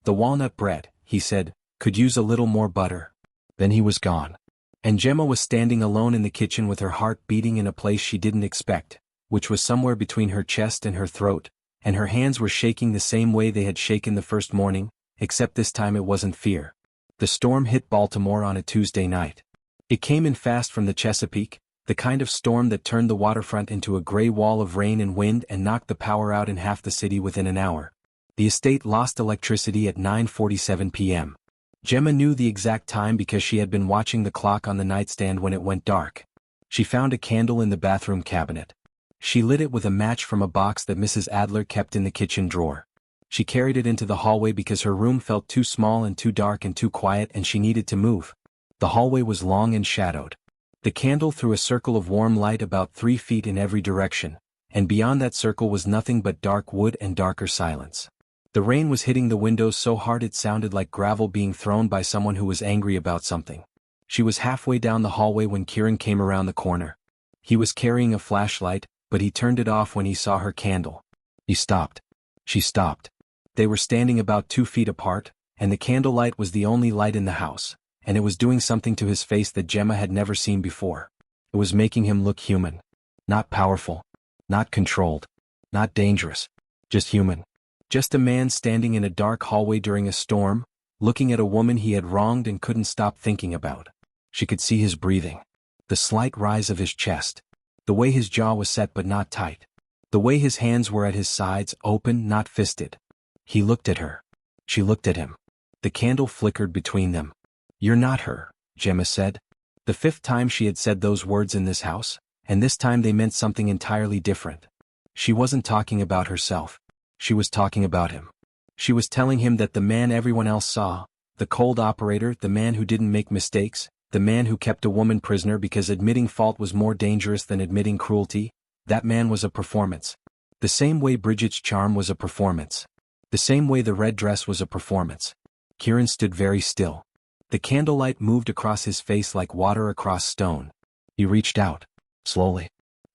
The walnut bread, he said, could use a little more butter. Then he was gone. And Gemma was standing alone in the kitchen with her heart beating in a place she didn't expect, which was somewhere between her chest and her throat, and her hands were shaking the same way they had shaken the first morning, except this time it wasn't fear. The storm hit Baltimore on a Tuesday night. It came in fast from the Chesapeake, the kind of storm that turned the waterfront into a gray wall of rain and wind and knocked the power out in half the city within an hour. The estate lost electricity at 9:47 p.m. Gemma knew the exact time because she had been watching the clock on the nightstand when it went dark. She found a candle in the bathroom cabinet. She lit it with a match from a box that Mrs. Adler kept in the kitchen drawer. She carried it into the hallway because her room felt too small and too dark and too quiet and she needed to move. The hallway was long and shadowed. The candle threw a circle of warm light about 3 feet in every direction, and beyond that circle was nothing but dark wood and darker silence. The rain was hitting the windows so hard it sounded like gravel being thrown by someone who was angry about something. She was halfway down the hallway when Kieran came around the corner. He was carrying a flashlight, but he turned it off when he saw her candle. He stopped. She stopped. They were standing about 2 feet apart, and the candlelight was the only light in the house, and it was doing something to his face that Gemma had never seen before. It was making him look human. Not powerful. Not controlled. Not dangerous. Just human. Just a man standing in a dark hallway during a storm, looking at a woman he had wronged and couldn't stop thinking about. She could see his breathing. The slight rise of his chest. The way his jaw was set but not tight. The way his hands were at his sides, open, not fisted. He looked at her. She looked at him. The candle flickered between them. You're not her, Gemma said. The 5th time she had said those words in this house, and this time they meant something entirely different. She wasn't talking about herself. She was talking about him. She was telling him that the man everyone else saw, the cold operator, the man who didn't make mistakes, the man who kept a woman prisoner because admitting fault was more dangerous than admitting cruelty, that man was a performance. The same way Bridget's charm was a performance. The same way the red dress was a performance. Kieran stood very still. The candlelight moved across his face like water across stone. He reached out. Slowly.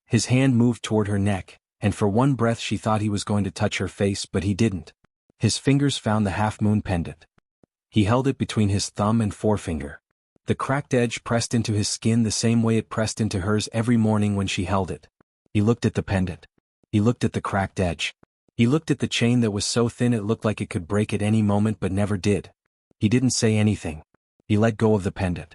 His hand moved toward her neck, and for one breath she thought he was going to touch her face, but he didn't. His fingers found the half-moon pendant. He held it between his thumb and forefinger. The cracked edge pressed into his skin the same way it pressed into hers every morning when she held it. He looked at the pendant. He looked at the cracked edge. He looked at the chain that was so thin it looked like it could break at any moment but never did. He didn't say anything. He let go of the pendant.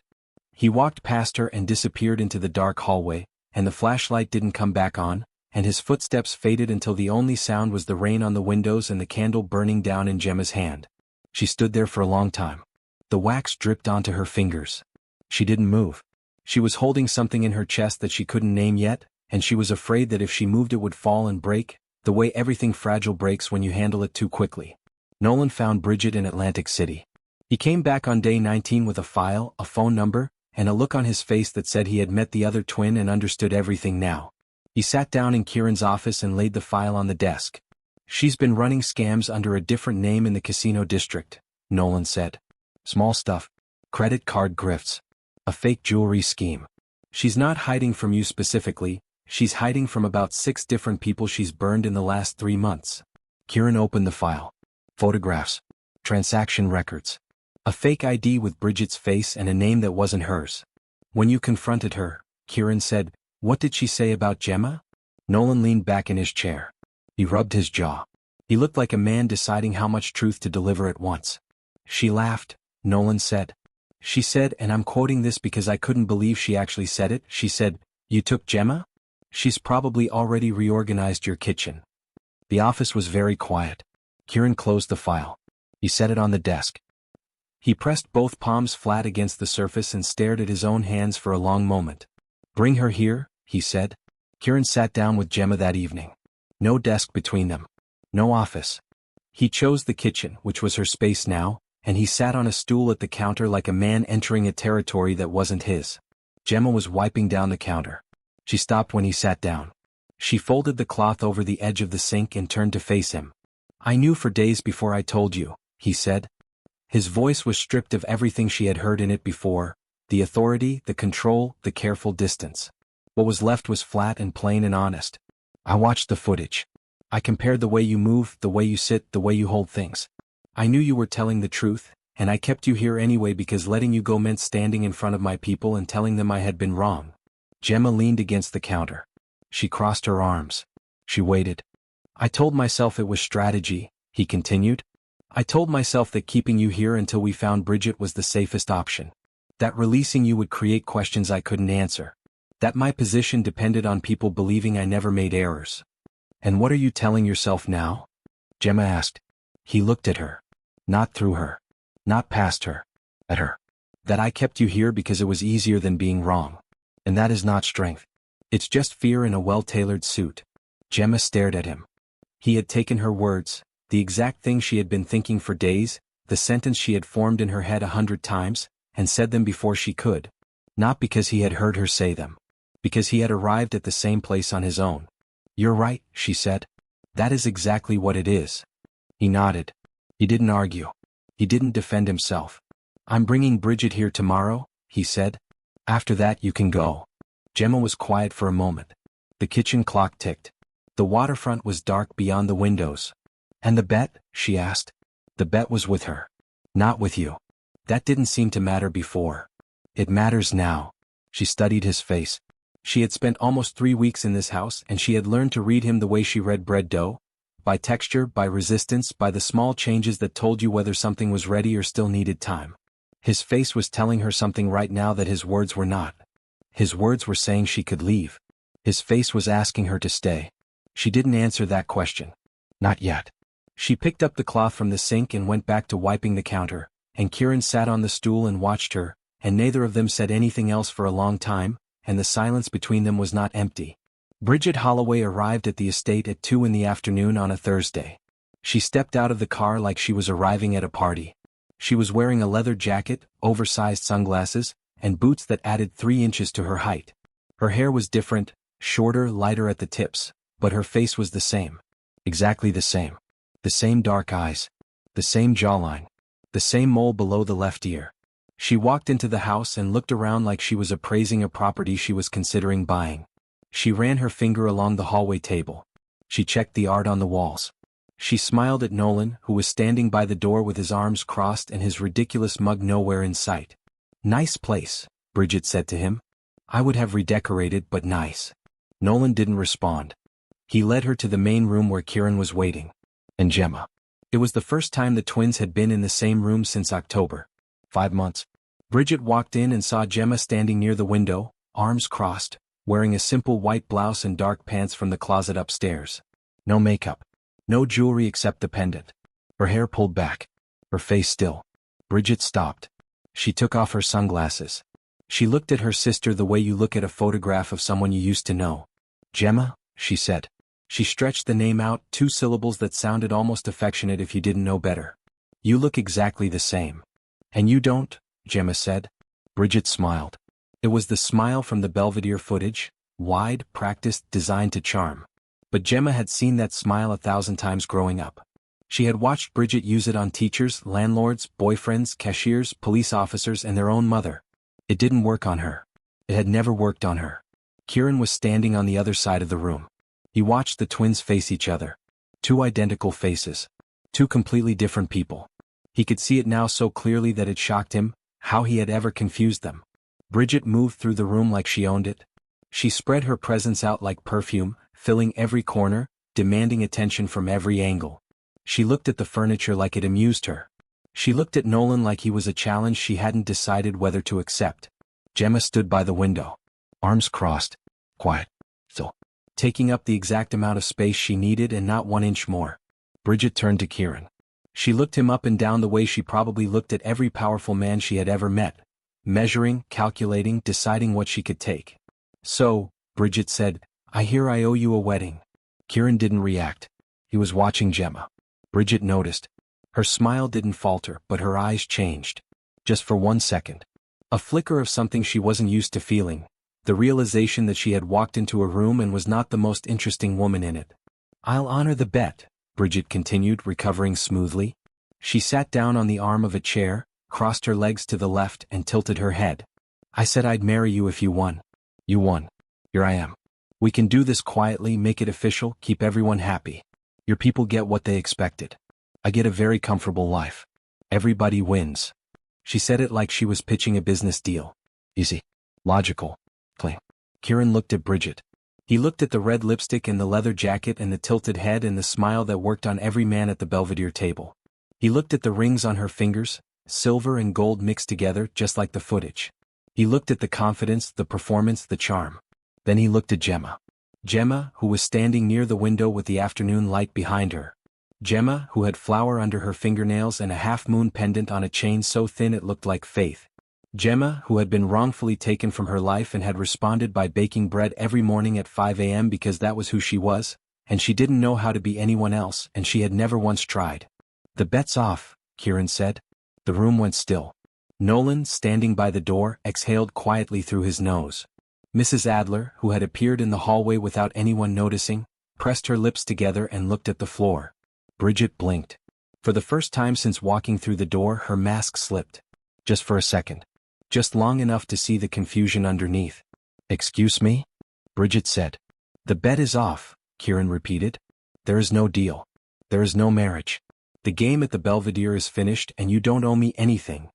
He walked past her and disappeared into the dark hallway, and the flashlight didn't come back on, and his footsteps faded until the only sound was the rain on the windows and the candle burning down in Gemma's hand. She stood there for a long time. The wax dripped onto her fingers. She didn't move. She was holding something in her chest that she couldn't name yet, and she was afraid that if she moved it would fall and break, the way everything fragile breaks when you handle it too quickly. Nolan found Bridget in Atlantic City. He came back on day 19 with a file, a phone number, and a look on his face that said he had met the other twin and understood everything now. He sat down in Kieran's office and laid the file on the desk. She's been running scams under a different name in the casino district, Nolan said. Small stuff. Credit card grifts. A fake jewelry scheme. She's not hiding from you specifically, she's hiding from about 6 different people she's burned in the last 3 months. Kieran opened the file. Photographs. Transaction records. A fake ID with Bridget's face and a name that wasn't hers. When you confronted her, Kieran said, "What did she say about Gemma?" Nolan leaned back in his chair. He rubbed his jaw. He looked like a man deciding how much truth to deliver at once. She laughed, Nolan said. She said, and I'm quoting this because I couldn't believe she actually said it, she said, "You took Gemma? She's probably already reorganized your kitchen." The office was very quiet. Kieran closed the file. He set it on the desk. He pressed both palms flat against the surface and stared at his own hands for a long moment. "Bring her here," he said. Kieran sat down with Gemma that evening. No desk between them. No office. He chose the kitchen, which was her space now, and he sat on a stool at the counter like a man entering a territory that wasn't his. Gemma was wiping down the counter. She stopped when he sat down. She folded the cloth over the edge of the sink and turned to face him. "I knew for days before I told you," he said. His voice was stripped of everything she had heard in it before, the authority, the control, the careful distance. What was left was flat and plain and honest. "I watched the footage. I compared the way you move, the way you sit, the way you hold things. I knew you were telling the truth, and I kept you here anyway because letting you go meant standing in front of my people and telling them I had been wrong." Gemma leaned against the counter. She crossed her arms. She waited. "I told myself it was strategy," he continued. "I told myself that keeping you here until we found Bridget was the safest option. That releasing you would create questions I couldn't answer. That my position depended on people believing I never made errors." "And what are you telling yourself now?" Gemma asked. He looked at her. Not through her. Not past her. At her. "That I kept you here because it was easier than being wrong. And that is not strength. It's just fear in a well-tailored suit." Gemma stared at him. He had taken her words, the exact thing she had been thinking for days, the sentence she had formed in her head 100 times, and said them before she could. Not because he had heard her say them. Because he had arrived at the same place on his own. "You're right," she said. "That is exactly what it is." He nodded. He didn't argue. He didn't defend himself. "I'm bringing Bridget here tomorrow," he said. "After that you can go." Gemma was quiet for a moment. The kitchen clock ticked. The waterfront was dark beyond the windows. "And the bet?" she asked. "The bet was with her. Not with you. That didn't seem to matter before. It matters now." She studied his face. She had spent almost 3 weeks in this house and she had learned to read him the way she read bread dough. By texture, by resistance, by the small changes that told you whether something was ready or still needed time. His face was telling her something right now that his words were not. His words were saying she could leave. His face was asking her to stay. She didn't answer that question. Not yet. She picked up the cloth from the sink and went back to wiping the counter, and Kieran sat on the stool and watched her, and neither of them said anything else for a long time, and the silence between them was not empty. Bridget Holloway arrived at the estate at 2 in the afternoon on a Thursday. She stepped out of the car like she was arriving at a party. She was wearing a leather jacket, oversized sunglasses, and boots that added 3 inches to her height. Her hair was different, shorter, lighter at the tips, but her face was the same. Exactly the same. The same dark eyes. The same jawline. The same mole below the left ear. She walked into the house and looked around like she was appraising a property she was considering buying. She ran her finger along the hallway table. She checked the art on the walls. She smiled at Nolan, who was standing by the door with his arms crossed and his ridiculous mug nowhere in sight. "Nice place," Bridget said to him. "I would have redecorated, but nice." Nolan didn't respond. He led her to the main room where Kieran was waiting. And Gemma. It was the first time the twins had been in the same room since October. 5 months. Bridget walked in and saw Gemma standing near the window, arms crossed, wearing a simple white blouse and dark pants from the closet upstairs. No makeup. No jewelry except the pendant. Her hair pulled back. Her face still. Bridget stopped. She took off her sunglasses. She looked at her sister the way you look at a photograph of someone you used to know. "Gemma," she said. She stretched the name out, 2 syllables that sounded almost affectionate if you didn't know better. "You look exactly the same." "And you don't," Gemma said. Bridget smiled. It was the smile from the Belvedere footage, wide, practiced, designed to charm. But Gemma had seen that smile 1,000 times growing up. She had watched Bridget use it on teachers, landlords, boyfriends, cashiers, police officers, and their own mother. It didn't work on her. It had never worked on her. Kieran was standing on the other side of the room. He watched the twins face each other. Two identical faces. Two completely different people. He could see it now so clearly that it shocked him, how he had ever confused them. Bridget moved through the room like she owned it. She spread her presence out like perfume, filling every corner, demanding attention from every angle. She looked at the furniture like it amused her. She looked at Nolan like he was a challenge she hadn't decided whether to accept. Gemma stood by the window. Arms crossed. Quiet. Still. Taking up the exact amount of space she needed and not 1 inch more. Bridget turned to Kieran. She looked him up and down the way she probably looked at every powerful man she had ever met. Measuring, calculating, deciding what she could take. So, Bridget said, I hear I owe you a wedding. Kieran didn't react. He was watching Gemma. Bridget noticed. Her smile didn't falter, but her eyes changed. Just for 1 second. A flicker of something she wasn't used to feeling. The realization that she had walked into a room and was not the most interesting woman in it. I'll honor the bet, Bridget continued, recovering smoothly. She sat down on the arm of a chair, crossed her legs to the left and tilted her head. I said I'd marry you if you won. You won. Here I am. We can do this quietly, make it official, keep everyone happy. Your people get what they expected. I get a very comfortable life. Everybody wins. She said it like she was pitching a business deal. Easy. Logical. Clean. Kieran looked at Bridget. He looked at the red lipstick and the leather jacket and the tilted head and the smile that worked on every man at the Belvedere table. He looked at the rings on her fingers, silver and gold mixed together just like the footage. He looked at the confidence, the performance, the charm. Then he looked at Gemma. Gemma, who was standing near the window with the afternoon light behind her. Gemma, who had flour under her fingernails and a half-moon pendant on a chain so thin it looked like faith. Gemma, who had been wrongfully taken from her life and had responded by baking bread every morning at 5 a.m. because that was who she was, and she didn't know how to be anyone else, and she had never once tried. The bet's off, Kieran said. The room went still. Nolan, standing by the door, exhaled quietly through his nose. Mrs. Adler, who had appeared in the hallway without anyone noticing, pressed her lips together and looked at the floor. Bridget blinked. For the first time since walking through the door, her mask slipped. Just for a second. Just long enough to see the confusion underneath. Excuse me? Bridget said. The bet is off, Kieran repeated. There is no deal. There is no marriage. The game at the Belvedere is finished and you don't owe me anything.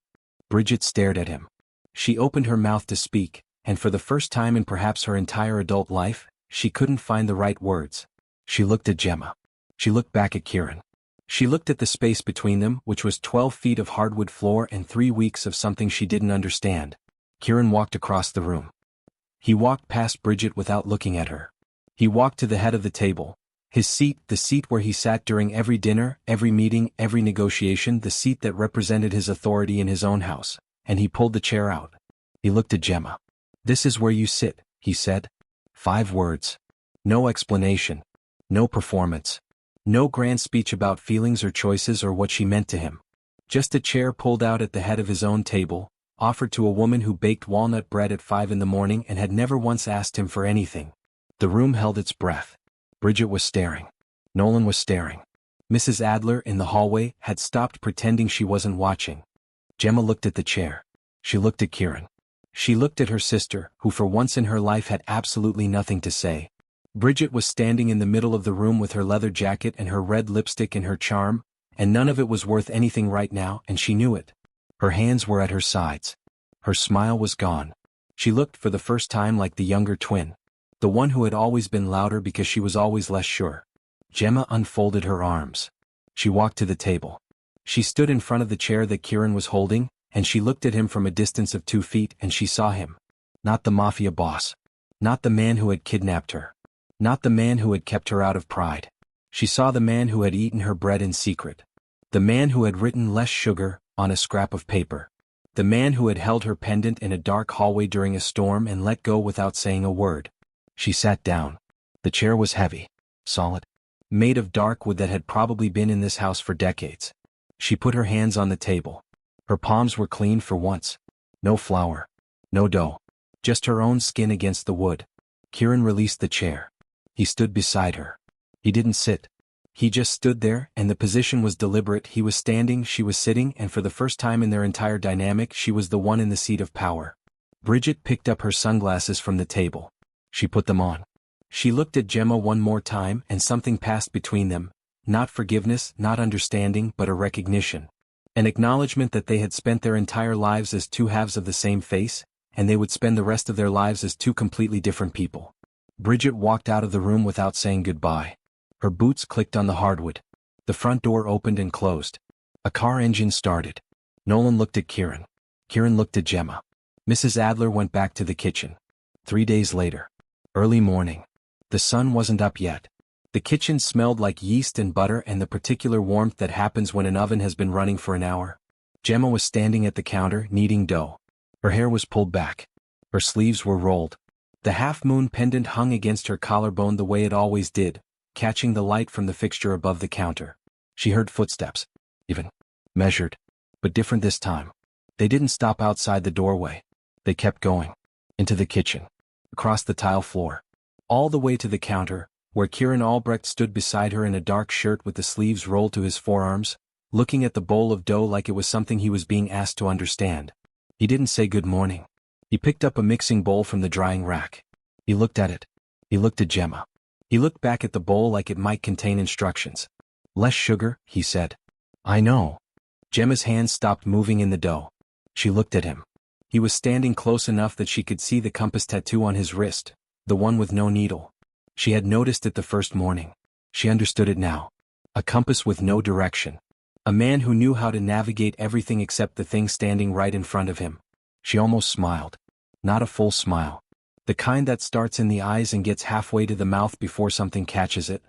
Bridget stared at him. She opened her mouth to speak, and for the first time in perhaps her entire adult life, she couldn't find the right words. She looked at Gemma. She looked back at Kieran. She looked at the space between them, which was 12 feet of hardwood floor and 3 weeks of something she didn't understand. Kieran walked across the room. He walked past Bridget without looking at her. He walked to the head of the table. His seat, the seat where he sat during every dinner, every meeting, every negotiation, the seat that represented his authority in his own house, and he pulled the chair out. He looked at Gemma. This is where you sit, he said. 5 words. No explanation. No performance. No grand speech about feelings or choices or what she meant to him. Just a chair pulled out at the head of his own table, offered to a woman who baked walnut bread at 5 in the morning and had never once asked him for anything. The room held its breath. Bridget was staring. Nolan was staring. Mrs. Adler, in the hallway, had stopped pretending she wasn't watching. Gemma looked at the chair. She looked at Kieran. She looked at her sister, who for once in her life had absolutely nothing to say. Bridget was standing in the middle of the room with her leather jacket and her red lipstick and her charm, and none of it was worth anything right now, and she knew it. Her hands were at her sides. Her smile was gone. She looked for the first time like the younger twin. The one who had always been louder because she was always less sure. Gemma unfolded her arms. She walked to the table. She stood in front of the chair that Kieran was holding, and she looked at him from a distance of 2 feet and she saw him. Not the Mafia boss. Not the man who had kidnapped her. Not the man who had kept her out of pride. She saw the man who had eaten her bread in secret. The man who had written less sugar on a scrap of paper. The man who had held her pendant in a dark hallway during a storm and let go without saying a word. She sat down. The chair was heavy, solid, made of dark wood that had probably been in this house for decades. She put her hands on the table. Her palms were clean for once. No flour. No dough. Just her own skin against the wood. Kieran released the chair. He stood beside her. He didn't sit. He just stood there, and the position was deliberate. He was standing, she was sitting, and for the first time in their entire dynamic, she was the one in the seat of power. Bridget picked up her sunglasses from the table. She put them on. She looked at Gemma one more time, and something passed between them. Not forgiveness, not understanding, but a recognition. An acknowledgement that they had spent their entire lives as two halves of the same face, and they would spend the rest of their lives as two completely different people. Bridget walked out of the room without saying goodbye. Her boots clicked on the hardwood. The front door opened and closed. A car engine started. Nolan looked at Kieran. Kieran looked at Gemma. Mrs. Adler went back to the kitchen. 3 days later. Early morning. The sun wasn't up yet. The kitchen smelled like yeast and butter and the particular warmth that happens when an oven has been running for an hour. Gemma was standing at the counter, kneading dough. Her hair was pulled back. Her sleeves were rolled. The half-moon pendant hung against her collarbone the way it always did, catching the light from the fixture above the counter. She heard footsteps. Even. Measured. But different this time. They didn't stop outside the doorway. They kept going. Into the kitchen. Across the tile floor. All the way to the counter, where Kieran Albrecht stood beside her in a dark shirt with the sleeves rolled to his forearms, looking at the bowl of dough like it was something he was being asked to understand. He didn't say good morning. He picked up a mixing bowl from the drying rack. He looked at it. He looked at Gemma. He looked back at the bowl like it might contain instructions. Less sugar, he said. I know. Gemma's hands stopped moving in the dough. She looked at him. He was standing close enough that she could see the compass tattoo on his wrist, the one with no needle. She had noticed it the first morning. She understood it now. A compass with no direction. A man who knew how to navigate everything except the thing standing right in front of him. She almost smiled. Not a full smile. The kind that starts in the eyes and gets halfway to the mouth before something catches it.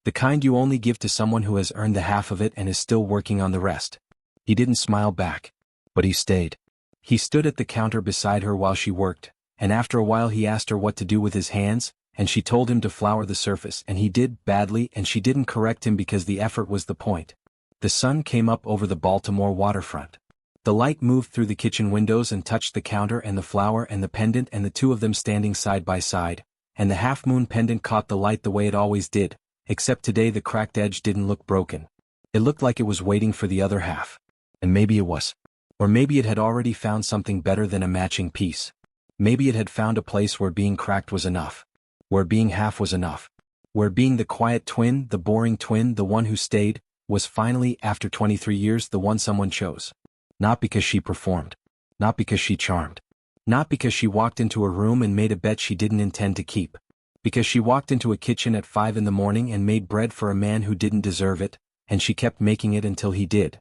The kind you only give to someone who has earned the half of it and is still working on the rest. He didn't smile back. But he stayed. He stood at the counter beside her while she worked, and after a while he asked her what to do with his hands, and she told him to flour the surface, and he did, badly, and she didn't correct him because the effort was the point. The sun came up over the Baltimore waterfront. The light moved through the kitchen windows and touched the counter and the flour and the pendant and the two of them standing side by side, and the half-moon pendant caught the light the way it always did, except today the cracked edge didn't look broken. It looked like it was waiting for the other half. And maybe it was. Or maybe it had already found something better than a matching piece. Maybe it had found a place where being cracked was enough. Where being half was enough. Where being the quiet twin, the boring twin, the one who stayed, was finally, after 23 years, the one someone chose. Not because she performed. Not because she charmed. Not because she walked into a room and made a bet she didn't intend to keep. Because she walked into a kitchen at 5 in the morning and made bread for a man who didn't deserve it, and she kept making it until he did.